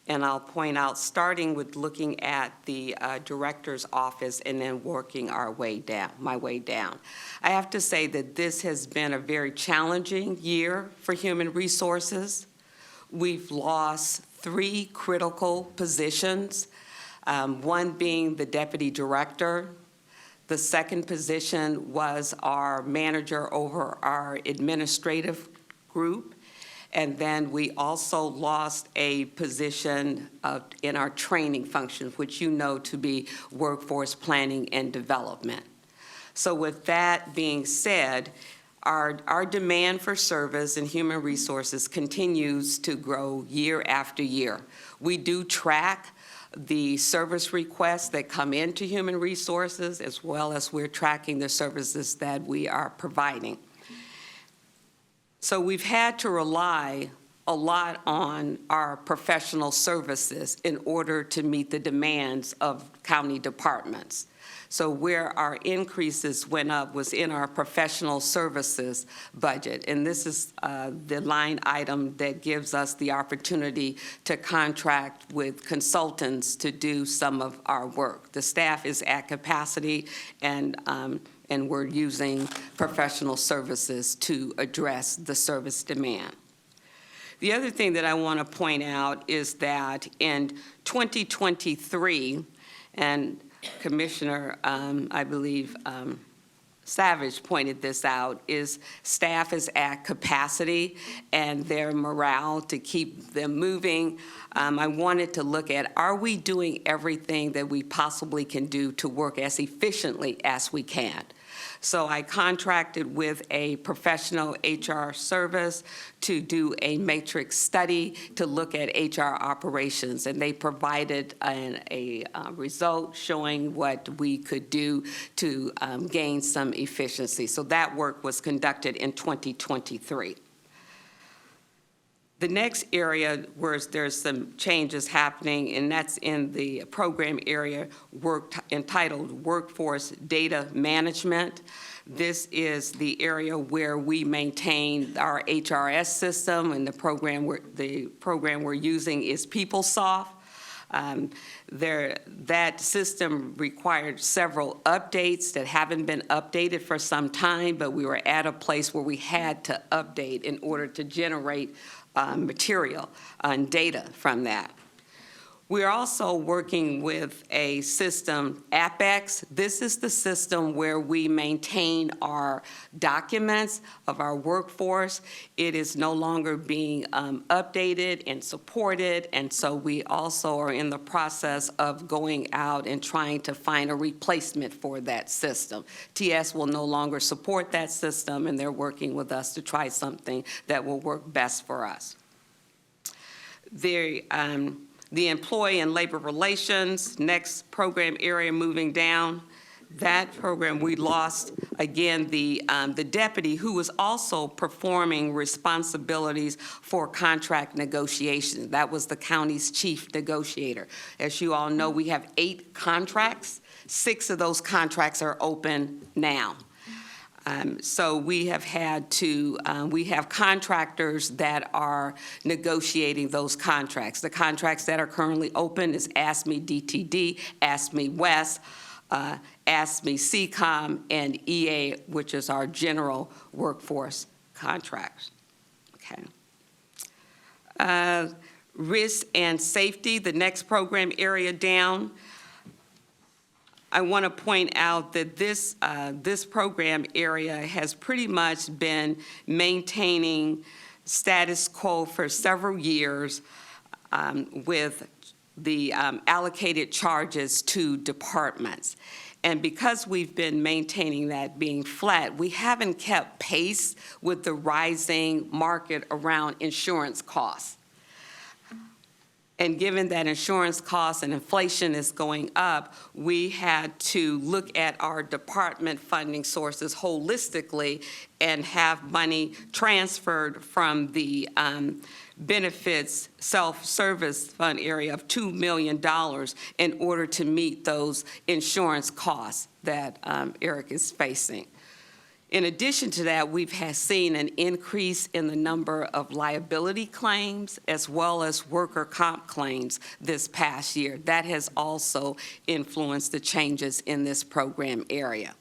Speaker 11: And I'll point out, starting with looking at the director's office and then working my way down. I have to say that this has been a very challenging year for human resources. We've lost 3 critical positions, one being the deputy director. The second position was our manager over our administrative group. And then we also lost a position in our training function, which you know to be workforce planning and development. So with that being said, our demand for service and human resources continues to grow year after year. We do track the service requests that come into human resources, as well as we're tracking the services that we are providing. So we've had to rely a lot on our professional services in order to meet the demands of county departments. So where our increases went up was in our professional services budget. And this is the line item that gives us the opportunity to contract with consultants to do some of our work. The staff is at capacity, and we're using professional services to address the service demand. The other thing that I want to point out is that in 2023, and Commissioner, I believe, Savage pointed this out, is staff is at capacity and their morale to keep them moving. I wanted to look at, are we doing everything that we possibly can do to work as efficiently as we can? So I contracted with a professional HR service to do a matrix study to look at HR operations, and they provided a result showing what we could do to gain some efficiency. So that work was conducted in 2023. The next area where there's some changes happening, and that's in the program area entitled Workforce Data Management. This is the area where we maintain our HRS system, and the program we're using is PeopleSoft. That system required several updates that haven't been updated for some time, but we were at a place where we had to update in order to generate material and data from that. We're also working with a system, Apex. This is the system where we maintain our documents of our workforce. It is no longer being updated and supported, and so we also are in the process of going out and trying to find a replacement for that system. TS will no longer support that system, and they're working with us to try something that will work best for us. The employee and labor relations, next program area moving down. That program, we lost, again, the deputy who was also performing responsibilities for contract negotiations. That was the county's chief negotiator. As you all know, we have 8 contracts. 6 of those contracts are open now. So we have had to, we have contractors that are negotiating those contracts. The contracts that are currently open is ASME DTD, ASME West, ASME CCOM, and EA, which is our general workforce contracts. Okay. Risk and safety, the next program area down. I want to point out that this program area has pretty much been maintaining status quo for several years with the allocated charges to departments. And because we've been maintaining that being flat, we haven't kept pace with the rising market around insurance costs. And given that insurance costs and inflation is going up, we had to look at our department funding sources holistically and have money transferred from the benefits self-service fund area of $2 million in order to meet those insurance costs that Eric is facing. In addition to that, we've seen an increase in the number of liability claims as well as worker comp claims this past year. That has also influenced the changes in this program area.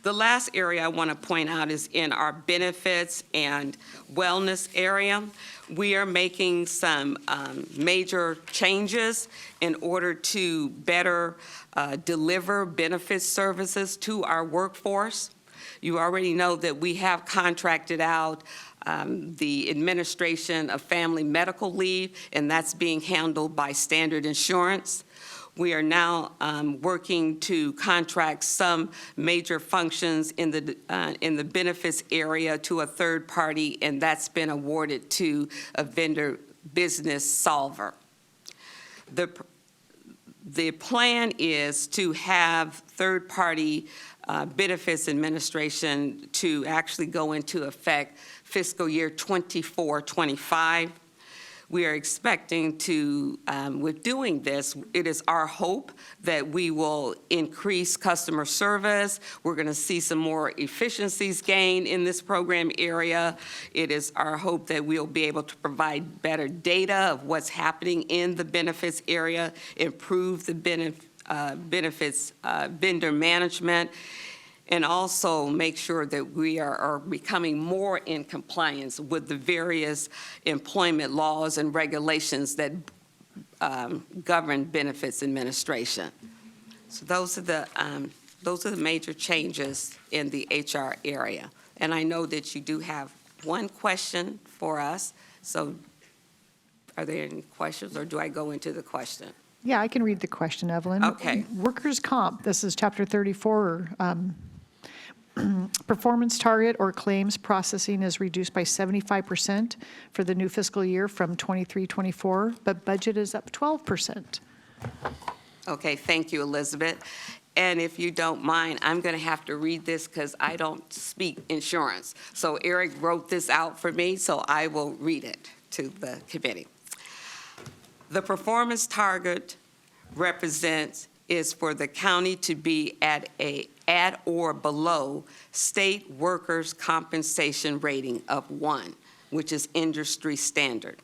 Speaker 11: The last area I want to point out is in our benefits and wellness area. We are making some major changes in order to better deliver benefits services to our workforce. You already know that we have contracted out the administration of family medical leave, and that's being handled by Standard Insurance. We are now working to contract some major functions in the benefits area to a third party, and that's been awarded to a vendor business solver. The plan is to have third-party benefits administration to actually go into effect fiscal year 24-25. We are expecting to, with doing this, it is our hope that we will increase customer service. We're going to see some more efficiencies gained in this program area. It is our hope that we'll be able to provide better data of what's happening in the benefits area, improve the benefits vendor management, and also make sure that we are becoming more in compliance with the various employment laws and regulations that govern benefits administration. So those are the major changes in the HR area. And I know that you do have one question for us. So are there any questions, or do I go into the question?
Speaker 2: Yeah, I can read the question, Evelyn.
Speaker 11: Okay.
Speaker 2: Workers' comp, this is chapter 34. Performance target or claims processing is reduced by 75% for the new fiscal year from 23-24, but budget is up 12%.
Speaker 11: Okay, thank you, Elizabeth. And if you don't mind, I'm going to have to read this because I don't speak insurance. So Eric wrote this out for me, so I will read it to the committee. The performance target is for the county to be at or below state workers' compensation rating of 1, which is industry standard.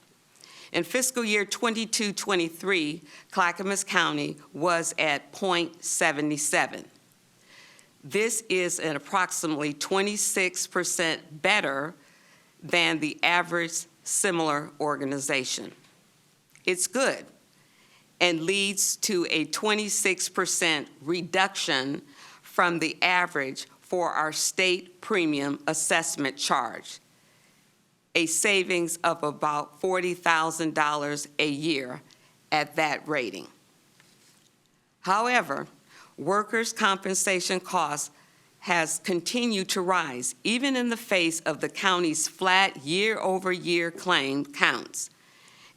Speaker 11: In fiscal year 22-23, Clackamas County was at 0.77. This is an approximately 26% better than the average similar organization. It's good and leads to a 26% reduction from the average for our state premium assessment charge, a savings of about $40,000 a year at that rating. However, workers' compensation costs has continued to rise, even in the face of the county's flat year-over-year claim counts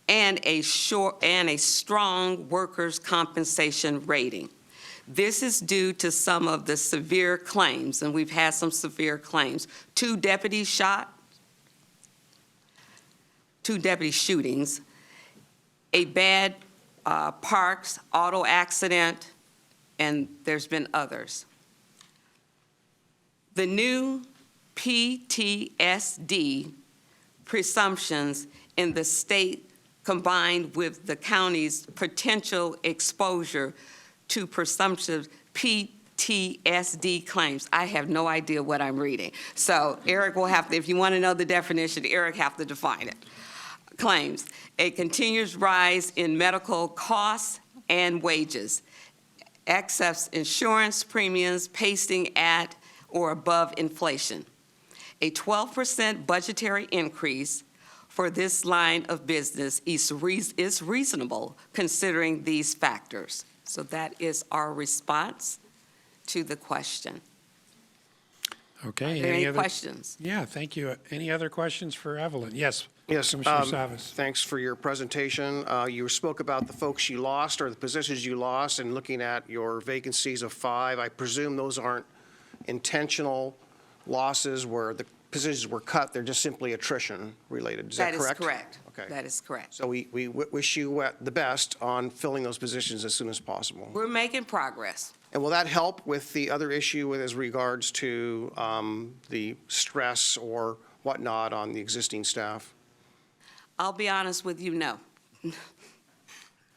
Speaker 11: and a strong workers' compensation rating. This is due to some of the severe claims, and we've had some severe claims. 2 deputies shot, 2 deputy shootings, a bad Parks auto accident, and there's been others. The new PTSD presumptions in the state combined with the county's potential exposure to presumptive PTSD claims. I have no idea what I'm reading. So Eric will have to, if you want to know the definition, Eric have to define it. Claims, a continuous rise in medical costs and wages, excess insurance premiums pacing at or above inflation. A 12% budgetary increase for this line of business is reasonable considering these factors. So that is our response to the question.
Speaker 1: Okay.
Speaker 11: Are there any
Speaker 1: other
Speaker 11: questions?
Speaker 1: Yeah, thank you. Any other questions for Evelyn? Yes.
Speaker 3: Yes,
Speaker 1: Commissioner Savas.
Speaker 3: thanks for your presentation. You spoke about the folks you lost or the positions you lost, and looking at your vacancies of 5. I presume those aren't intentional losses where the positions were cut, they're just simply attrition related. Is that correct?
Speaker 11: That is correct.
Speaker 3: Okay.
Speaker 11: That is correct.
Speaker 3: So we wish you the best on filling those positions as soon as possible.
Speaker 11: We're making progress.
Speaker 3: And will that help with the other issue with as regards to the stress or whatnot on the existing staff?
Speaker 11: I'll be honest with you, no. The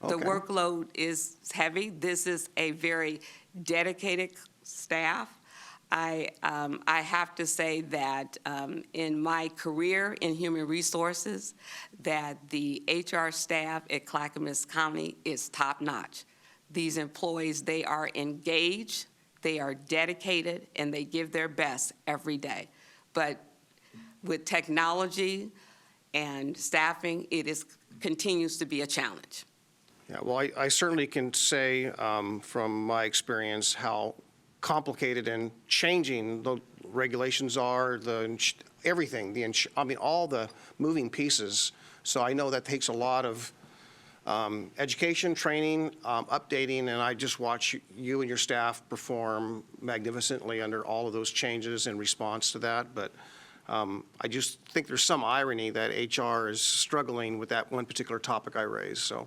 Speaker 3: Okay.
Speaker 11: workload is heavy. This is a very dedicated staff. I have to say that in my career in human resources, that the HR staff at Clackamas County is top-notch. These employees, they are engaged, they are dedicated, and they give their best every day. But with technology and staffing, it continues to be a challenge.
Speaker 3: Yeah, well, I certainly can say from my experience how complicated and changing the regulations are, everything, I mean, all the moving pieces. So I know that takes a lot of education, training, updating, and I just watch you and your staff perform magnificently under all of those changes in response to that. But I just think there's some irony that HR is struggling with that one particular topic I raised. So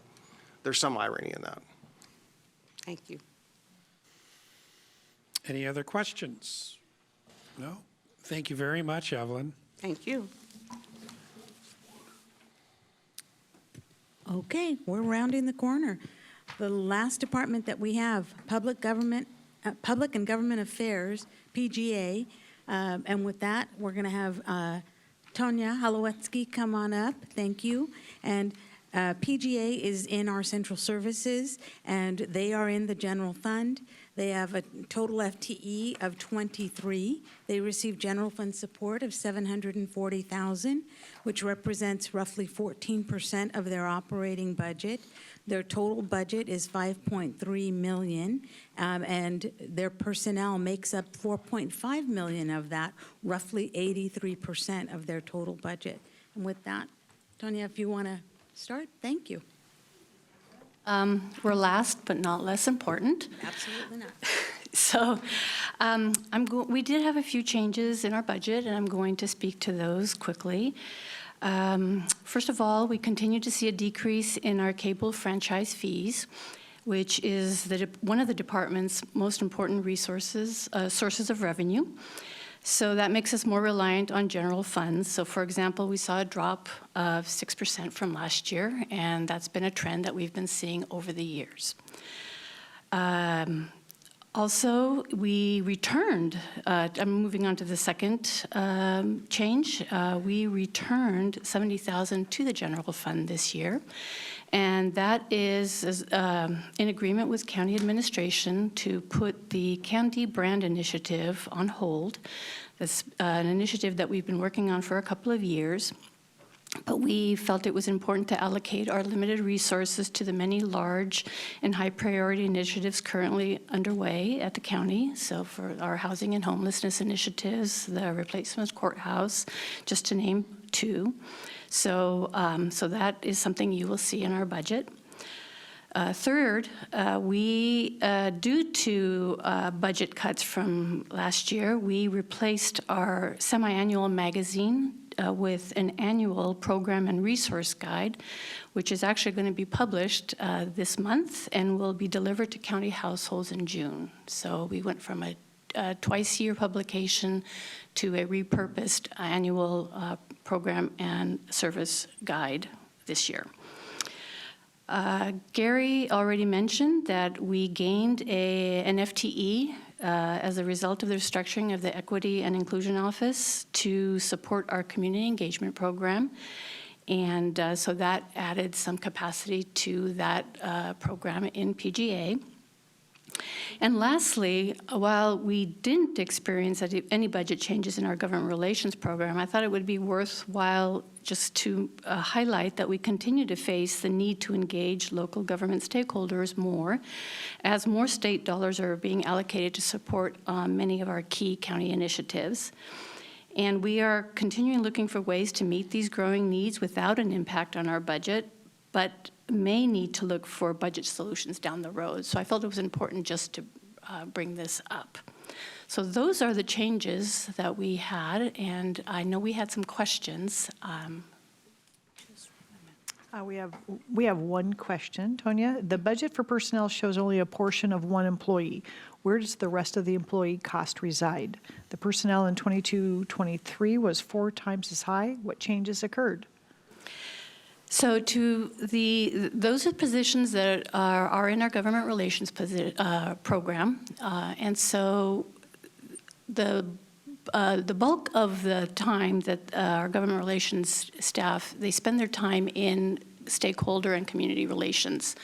Speaker 3: there's some irony in that.
Speaker 11: Thank you.
Speaker 1: Any other questions? No? Thank you very much, Evelyn.
Speaker 11: Thank you.
Speaker 9: Okay, we're rounding the corner. The last department that we have, Public and Government Affairs, PGA. And with that, we're going to have Tonya Halowetsky come on up. Thank you. And PGA is in our central services, and they are in the general fund. They have a total FTE of 23. They receive general fund support of $740,000, which represents roughly 14% of their operating budget. Their total budget is $5.3 million, and their personnel makes up $4.5 million of that, roughly 83% of their total budget. And with that, Tonya, if you want to start, thank you.
Speaker 12: We're last but not less important.
Speaker 9: Absolutely not.
Speaker 12: So we did have a few changes in our budget, and I'm going to speak to those quickly. First of all, we continue to see a decrease in our cable franchise fees, which is one of the department's most important sources of revenue. So that makes us more reliant on general funds. So for example, we saw a drop of 6% from last year, and that's been a trend that we've been seeing over the years. Also, we returned, I'm moving on to the second change, we returned $70,000 to the general fund this year. And that is in agreement with county administration to put the county brand initiative on hold. That's an initiative that we've been working on for a couple of years. But we felt it was important to allocate our limited resources to the many large and high-priority initiatives currently underway at the county. So for our housing and homelessness initiatives, the replacement that is something you will see in our budget. Third, due to budget cuts from last year, we replaced our semi-annual magazine with an annual program and resource guide, which is actually going to be published this month and will be delivered to county households in June. So we went from a twice-year publication to a repurposed annual program and service guide this year. Gary already mentioned that we gained an FTE as a result of the restructuring of the Equity and Inclusion Office to support our community engagement program. And so that added some capacity to that program in PGA. And lastly, while we didn't experience any budget changes in our government relations program, I thought it would be worthwhile just to highlight that we continue to face the need to engage local government stakeholders more, as more state dollars are being allocated to support many of our key county initiatives. And we are continuing looking for ways to meet these growing needs without an impact on our budget, but may need to look for budget solutions down the road. So I felt it was important just to bring this up. So those are the changes that we had, and I know we had some questions. Just a minute.
Speaker 2: We have one question, Tonya. The budget for personnel shows only a portion of one employee. Where does the rest of the employee cost reside? The personnel in 22-23 was 4 times as high. What changes occurred?
Speaker 12: So to those are positions that are in our government relations program, and so the bulk of the time that our government relations staff, they spend their time in stakeholder and community relations.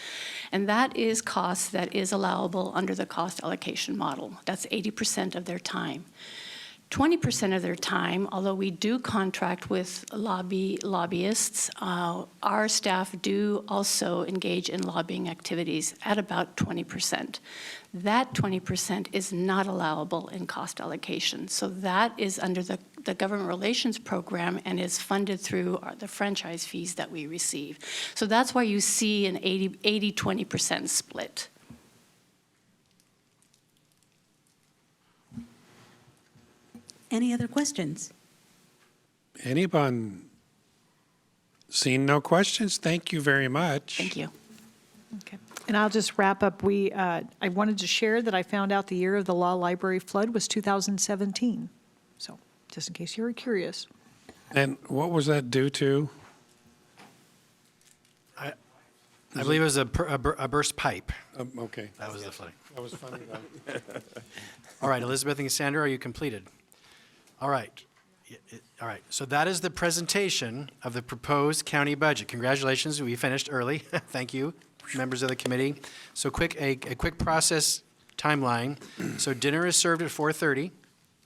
Speaker 12: And that is cost that is allowable under the cost allocation model. That's 80% of their time. 20% of their time, although we do contract with lobbyists, our staff do also engage in lobbying activities at about 20%. That 20% is not allowable in cost allocation. So that is under the government relations program and is funded through the franchise fees that we receive. So that's why you see an 80-20% split.
Speaker 9: Any other questions?
Speaker 1: Anyone? Seeing no questions, thank you very much.
Speaker 12: Thank you.
Speaker 2: Okay. And I'll just wrap up. I wanted to share that I found out the year of the law library flood was 2017. So just in case you were curious.
Speaker 1: And what was that due to?
Speaker 4: I believe it was a burst pipe.
Speaker 1: Okay.
Speaker 4: That was the flooding.
Speaker 1: That was funny, though.
Speaker 4: All right, Elizabeth and Sandra, are you completed? All right. All right, so that is the presentation of the proposed county budget. Congratulations, we finished early. Thank you, members of the committee. So a quick process timeline. So dinner is served at 4:30,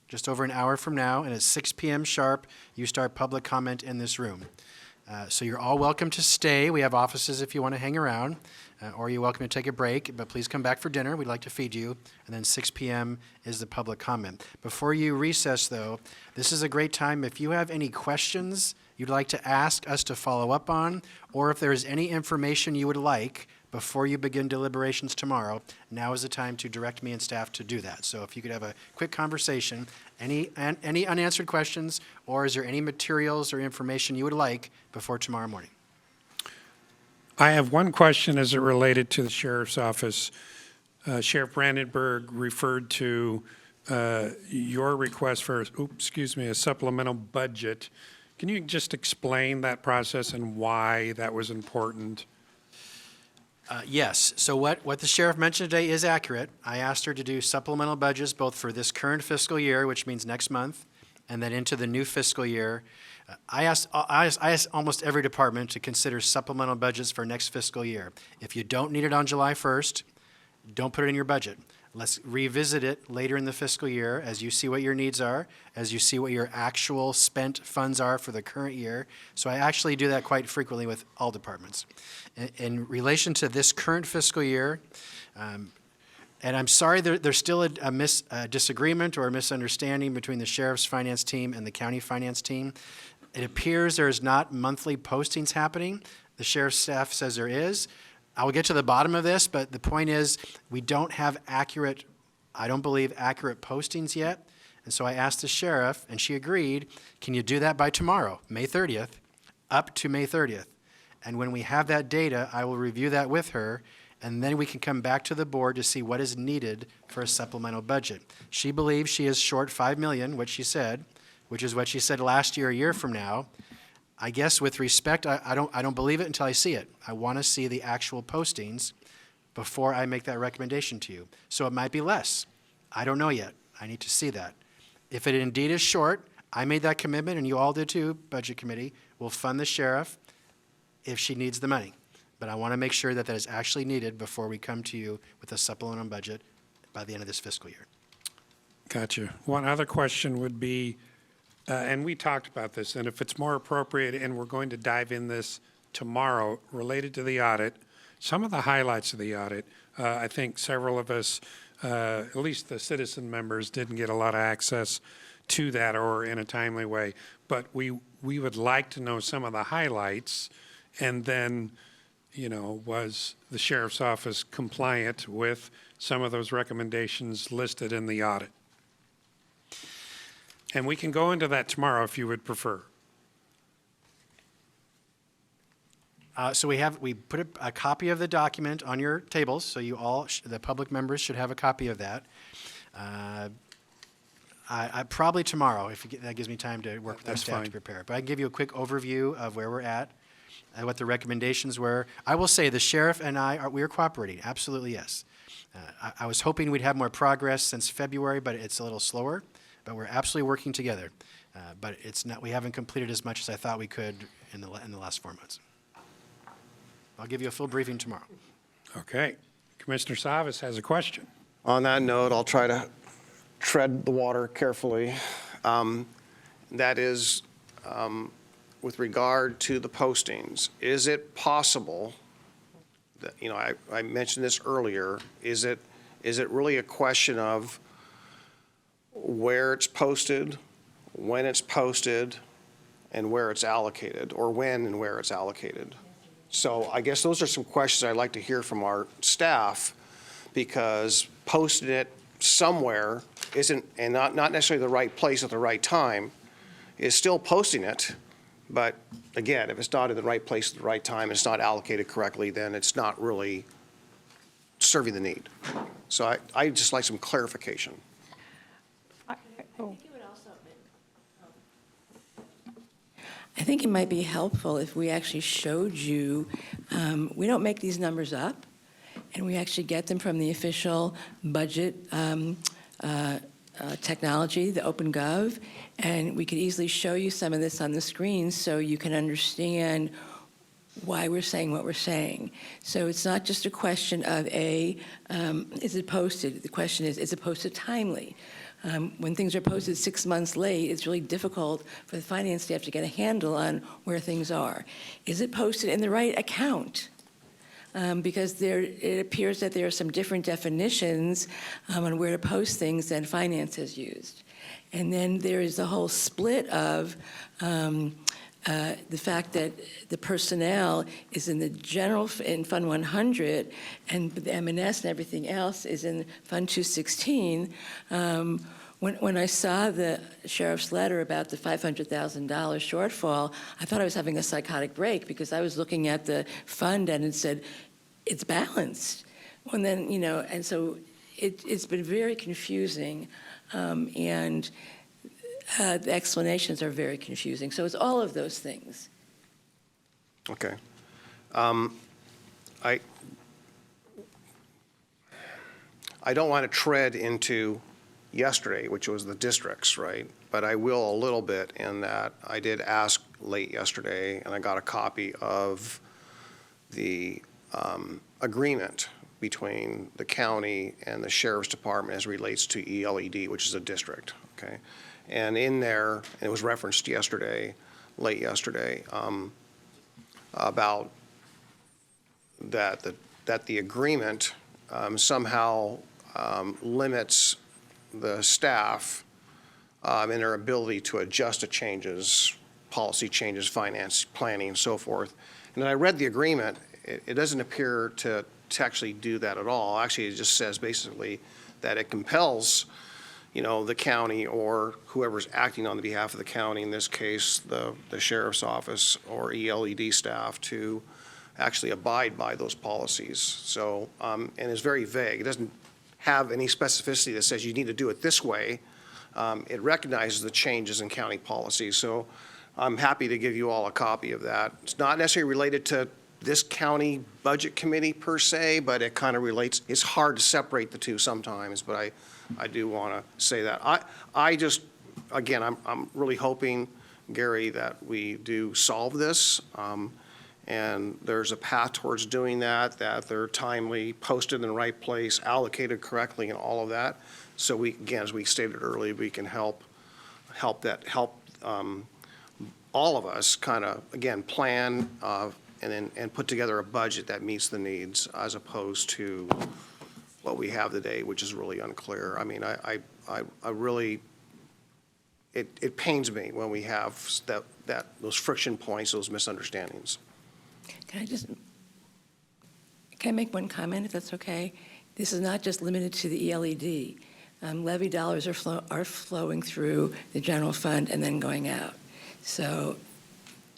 Speaker 4: just over an hour from now, and at 6 p.m. sharp, you start public comment in this room. So you're all welcome to stay. We have offices if you want to hang around, or you're welcome to take a break, but please come back for dinner. We'd like to feed you. And then 6 p.m. is the public comment. Before you recess, though, this is a great time. If you have any questions you'd like to ask us to follow up on, or if there's any information you would like before you begin deliberations tomorrow, now is the time to direct me and staff to do that. So if you could have a quick conversation, any unanswered questions, or is there any materials or information you would like before tomorrow morning?
Speaker 1: I have one question as it related to the sheriff's office. Sheriff Brandenburg referred to your request for, a supplemental budget. Can you just explain that process and why that was important?
Speaker 4: Yes. So what the sheriff mentioned today is accurate. I asked her to do supplemental budgets both for this current fiscal year, which means next month, and then into the new fiscal year. I asked almost every department to consider supplemental budgets for next fiscal year. If you don't need it on July 1st, don't put it in your budget. Let's revisit it later in the fiscal year as you see what your needs are, as you see what your actual spent funds are for the current year. So I actually do that quite frequently with all departments. In relation to this current fiscal year, and I'm sorry, there's still a disagreement or a misunderstanding between the sheriff's finance team and the county finance team. It appears there's not monthly postings happening. The sheriff's staff says there is. I will get to the bottom of this, but the point is we don't have I don't believe accurate postings yet. And so I asked the sheriff, and she agreed, can you do that by tomorrow, May 30th, up to May 30th? And when we have that data, I will review that with her, and then we can come back to the board to see what is needed for a supplemental budget. She believes she is short $5 million, which is what she said last year, a year from now. I guess with respect, I don't believe it until I see it. I want to see the actual postings before I make that recommendation to you. So it might be less. I don't know yet. I need to see that. If it indeed is short, I made that commitment, and you all did too, Budget Committee. We'll fund the sheriff if she needs the money. But I want to make sure that that is actually needed before we come to you with a supplemental budget by the end of this fiscal year.
Speaker 1: Gotcha. One other question would be, and we talked about this, and if it's more appropriate, and we're going to dive in this tomorrow, related to the audit, some of the highlights of the audit, I think several of us, at least the citizen members, didn't get a lot of access to that or in a timely way. But we would like to know some of the highlights, and then, was the sheriff's office compliant with some of those recommendations listed in the audit? And we can go into that tomorrow if you would prefer.
Speaker 4: So we put a copy of the document on your tables, so you all, the public members should have a copy of that. I probably tomorrow, that gives me time to work with our
Speaker 1: That's
Speaker 4: staff to
Speaker 1: fine.
Speaker 4: prepare. But I can give you a quick overview of where we're at and what the recommendations were. I will say the sheriff and we are cooperating, absolutely yes. I was hoping we'd have more progress since February, but it's a little slower. But we're absolutely working together. But we haven't completed as much as I thought we could in the last 4 months. I'll give you a full briefing tomorrow.
Speaker 1: Okay. Commissioner Savas has a question.
Speaker 3: On that note, I'll try to tread the water carefully. That is, with regard to the postings, is it possible that, I mentioned this earlier, is it really a question of where it's posted, when it's posted, and where it's allocated, or when and where it's allocated? So I guess those are some questions I'd like to hear from our staff, because posting it somewhere isn't, and not necessarily the right place at the right time, is still posting it. But again, if it's not in the right place at the right time, it's not allocated correctly, then it's not really serving the need. So I just like some clarification.
Speaker 13: I think it might be helpful if we actually showed you, we don't make these numbers up, and we actually get them from the official budget technology, the OpenGov, and we could easily show you some of this on the screen so you can understand why we're saying what we're saying. So it's not just a question of is it posted? The question is it posted timely? When things are posted 6 months late, it's really difficult for the finance staff to get a handle on where things are. Is it posted in the right account? Because it appears that there are some different definitions on where to post things than finance has used. And then there is the whole split of the fact that the personnel is in the in Fund 100, and the M&S and everything else is in Fund 216. When I saw the sheriff's letter about the $500,000 shortfall, I thought I was having a psychotic break, because I was looking at the fund and it said it's balanced. And then, and so it's been very confusing, and the explanations are very confusing. So it's all of those things.
Speaker 3: Okay. I don't want to tread into yesterday, which was the districts, right? But I will a little bit, in that I did ask late yesterday, and I got a copy of the agreement between the county and the sheriff's department as relates to ELED, which is a district, okay? And in there, and it was referenced yesterday, late yesterday, about that the agreement somehow limits the staff in their ability to adjust to changes, policy changes, finance, planning, and so forth. And then I read the agreement. It doesn't appear to actually do that at all. Actually, it just says basically that it compels, the county or whoever's acting on the behalf of the county, in this case, the sheriff's office or ELED staff, to actually abide by those policies. So, and it's very vague. It doesn't have any specificity that says you need to do it this way. It recognizes the changes in county policy. So I'm happy to give you all a copy of that. It's not necessarily related to this county budget committee per se, but it kind of relates. It's hard to separate the two sometimes, but I do want to say that. I just, again, I'm really hoping, Gary, that we do solve this. And there's a path towards doing that they're timely, posted in the right place, allocated correctly, and all of that. So we, again, as we stated earlier, we can help all of us kind of, again, plan and put together a budget that meets the needs, as opposed to what we have today, which is really unclear. I mean, I really, it pains me when we have those friction points, those misunderstandings.
Speaker 13: Can I make one comment, if that's okay? This is not just limited to the ELED. Levy dollars are flowing through the general fund and then going out. So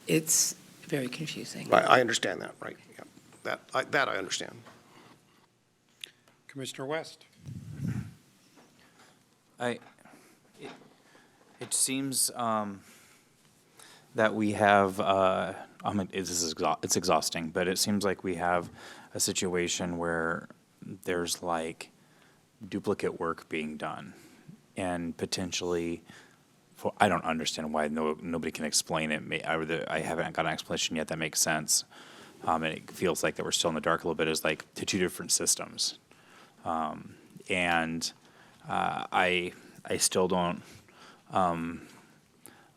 Speaker 13: it's very confusing.
Speaker 3: I understand that, right? Yeah. That I understand.
Speaker 1: Commissioner West?
Speaker 5: It seems that we have, it's exhausting, but it seems like we have a situation where there's like duplicate work being done, and potentially, I don't understand why nobody can explain it. I haven't got an explanation yet that makes sense. And it feels like that we're still in the dark a little bit, is like to two different systems. And I still don't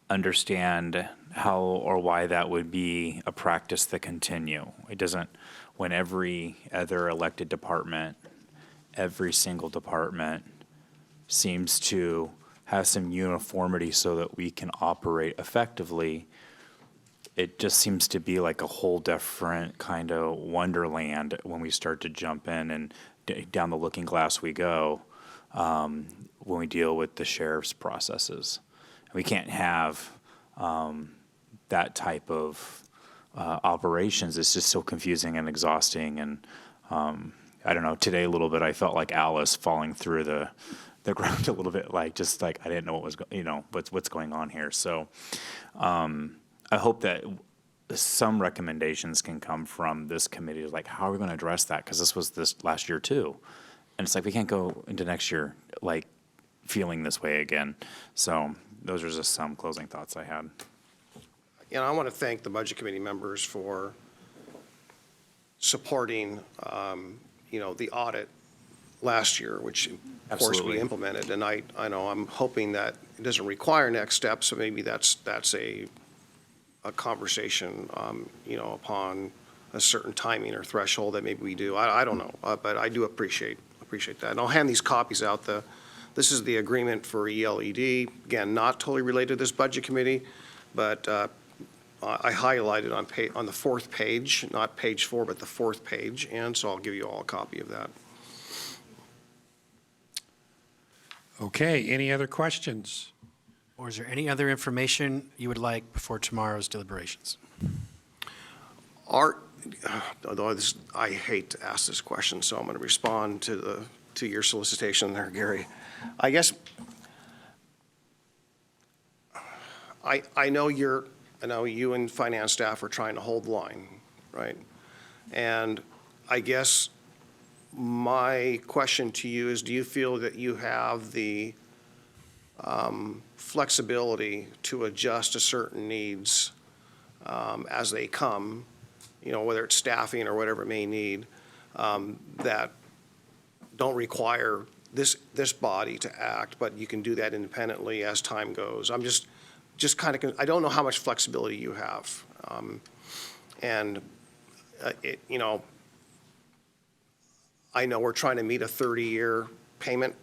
Speaker 5: understand how or why that would be a practice that continue. It doesn't, when every other elected department, every single department seems to have some uniformity so that we can operate effectively, it just seems to be like a whole different kind of wonderland when we start to jump in and down the looking glass we go when we deal with the sheriff's processes. We can't have that type of operations. It's just so confusing and exhausting. And I don't know, today a little bit I felt like Alice falling through the ground a little bit, like just like I didn't know what was what's going on here. So I hope that some recommendations can come from this committee, like how are we going to address that? Because this was this last year too, and it's like we can't go into next year like feeling this way again. So those are just some closing thoughts I had.
Speaker 3: I want to thank the Budget Committee members for supporting, the audit last year, which of course we
Speaker 5: Absolutely.
Speaker 3: implemented. And I know I'm hoping that it doesn't require next steps, so maybe that's a conversation, upon a certain timing or threshold that maybe we do. I don't know, but I do appreciate that. And I'll hand these copies out. This is the agreement for ELED. Again, not totally related to this Budget Committee, but I highlighted on the fourth page, not page 4, but the fourth page, and so I'll give you all a copy of that.
Speaker 1: Okay, any other questions?
Speaker 4: Or is there any other information you would like before tomorrow's deliberations?
Speaker 3: Although I hate to ask this question, so I'm going to respond to your solicitation there, Gary. I guess I know you and finance staff are trying to hold the line, right? And I guess my question to you is, do you feel that you have the flexibility to adjust to certain needs as they come, whether it's staffing or whatever it may need, that don't require this body to act, but you can do that independently as time goes? I'm just kind of, I don't know how much flexibility you have. I know we're trying to meet a 30-year payment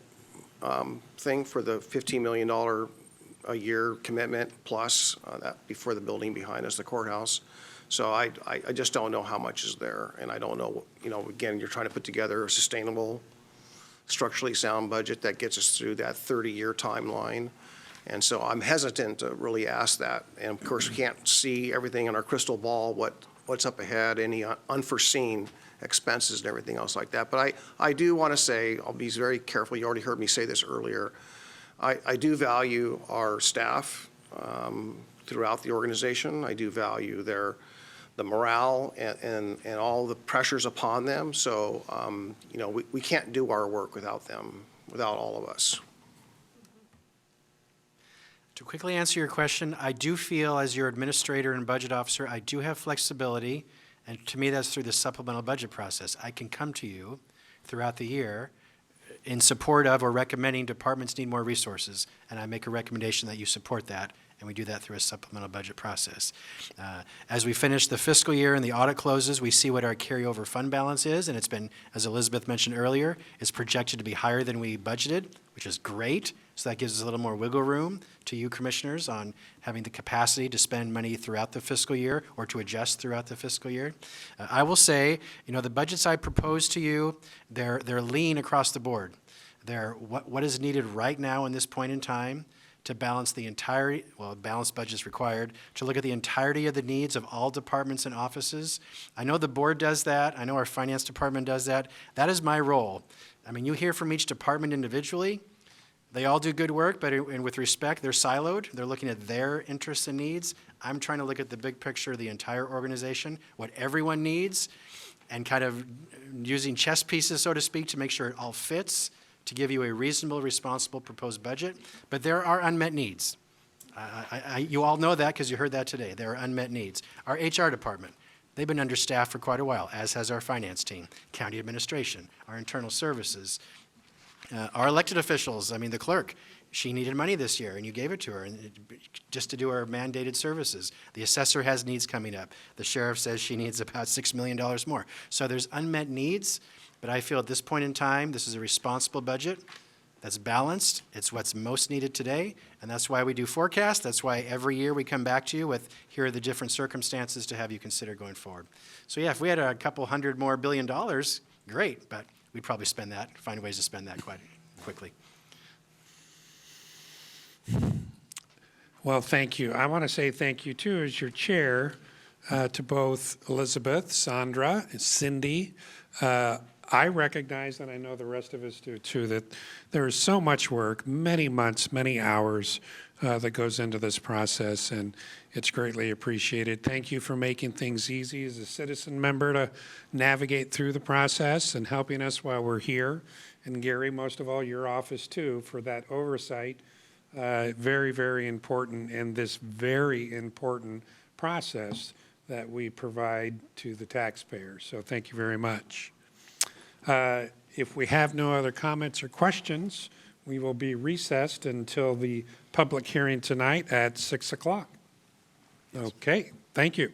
Speaker 3: thing for the $15 million a year commitment plus that before the building behind us, the courthouse. So I just don't know how much is there. And I don't know, again, you're trying to put together a sustainable, structurally sound budget that gets us through that 30-year timeline. And so I'm hesitant to really ask that. And of course, we can't see everything in our crystal ball, what's up ahead, any unforeseen expenses and everything else like that. But I do want to say, I'll be very careful, you already heard me say this earlier, I do value our staff throughout the organization. I do value the morale and all the pressures upon them. So, we can't do our work without them, without all of us.
Speaker 4: To quickly answer your question, I do feel as your administrator and budget officer, I do have flexibility, and to me that's through the supplemental budget process. I can come to you throughout the year in support of or recommending departments need more resources, and I make a recommendation that you support that, and we do that through a supplemental budget process. As we finish the fiscal year and the audit closes, we see what our carryover fund balance is, and it's been, as Elizabeth mentioned earlier, it's projected to be higher than we budgeted, which is great. So that gives us a little more wiggle room to you commissioners on having the capacity to spend money throughout the fiscal year or to adjust throughout the fiscal year. I will say, the budgets I propose to you, they're lean across the board. They're what is needed right now in this point in time to balance the entirety, well, balanced budget is required, to look at the entirety of the needs of all departments and offices. I know the board does that. I know our finance department does that. That is my role. I mean, you hear from each department individually. They all do good work, but and with respect, they're siloed. They're looking at their interests and needs. I'm trying to look at the big picture of the entire organization, what everyone needs, and kind of using chess pieces, so to speak, to make sure it all fits, to give you a reasonable, responsible proposed budget. But there are unmet needs. You all know that because you heard that today. There are unmet needs. Our HR department, they've been understaffed for quite a while, as has our finance team, county administration, our internal services. Our elected officials, I mean, the clerk, she needed money this year, and you gave it to her just to do her mandated services. The assessor has needs coming up. The sheriff says she needs about $6 million more. So there's unmet needs, but I feel at this point in time, this is a responsible budget that's balanced. It's what's most needed today, and that's why we do forecasts. That's why every year we come back to you with, here are the different circumstances to have you consider going forward. So yeah, if we had a couple $100 more billion, great, but we'd probably spend that, find ways to spend that quite quickly.
Speaker 1: Well, thank you. I want to say thank you, too, as your chair, to both Elizabeth, Sandra, and Cindy. I recognize, and I know the rest of us do, too, that there is so much work, many months, many hours that goes into this process, and it's greatly appreciated. Thank you for making things easy as a citizen member to navigate through the process and helping us while we're here. And Gary, most of all, your office, too, for that oversight. Very, very important in this very important process that we provide to the taxpayers. So thank you very much. If we have no other comments or questions, we will be recessed until the public hearing tonight at 6 o'clock. Okay, thank you.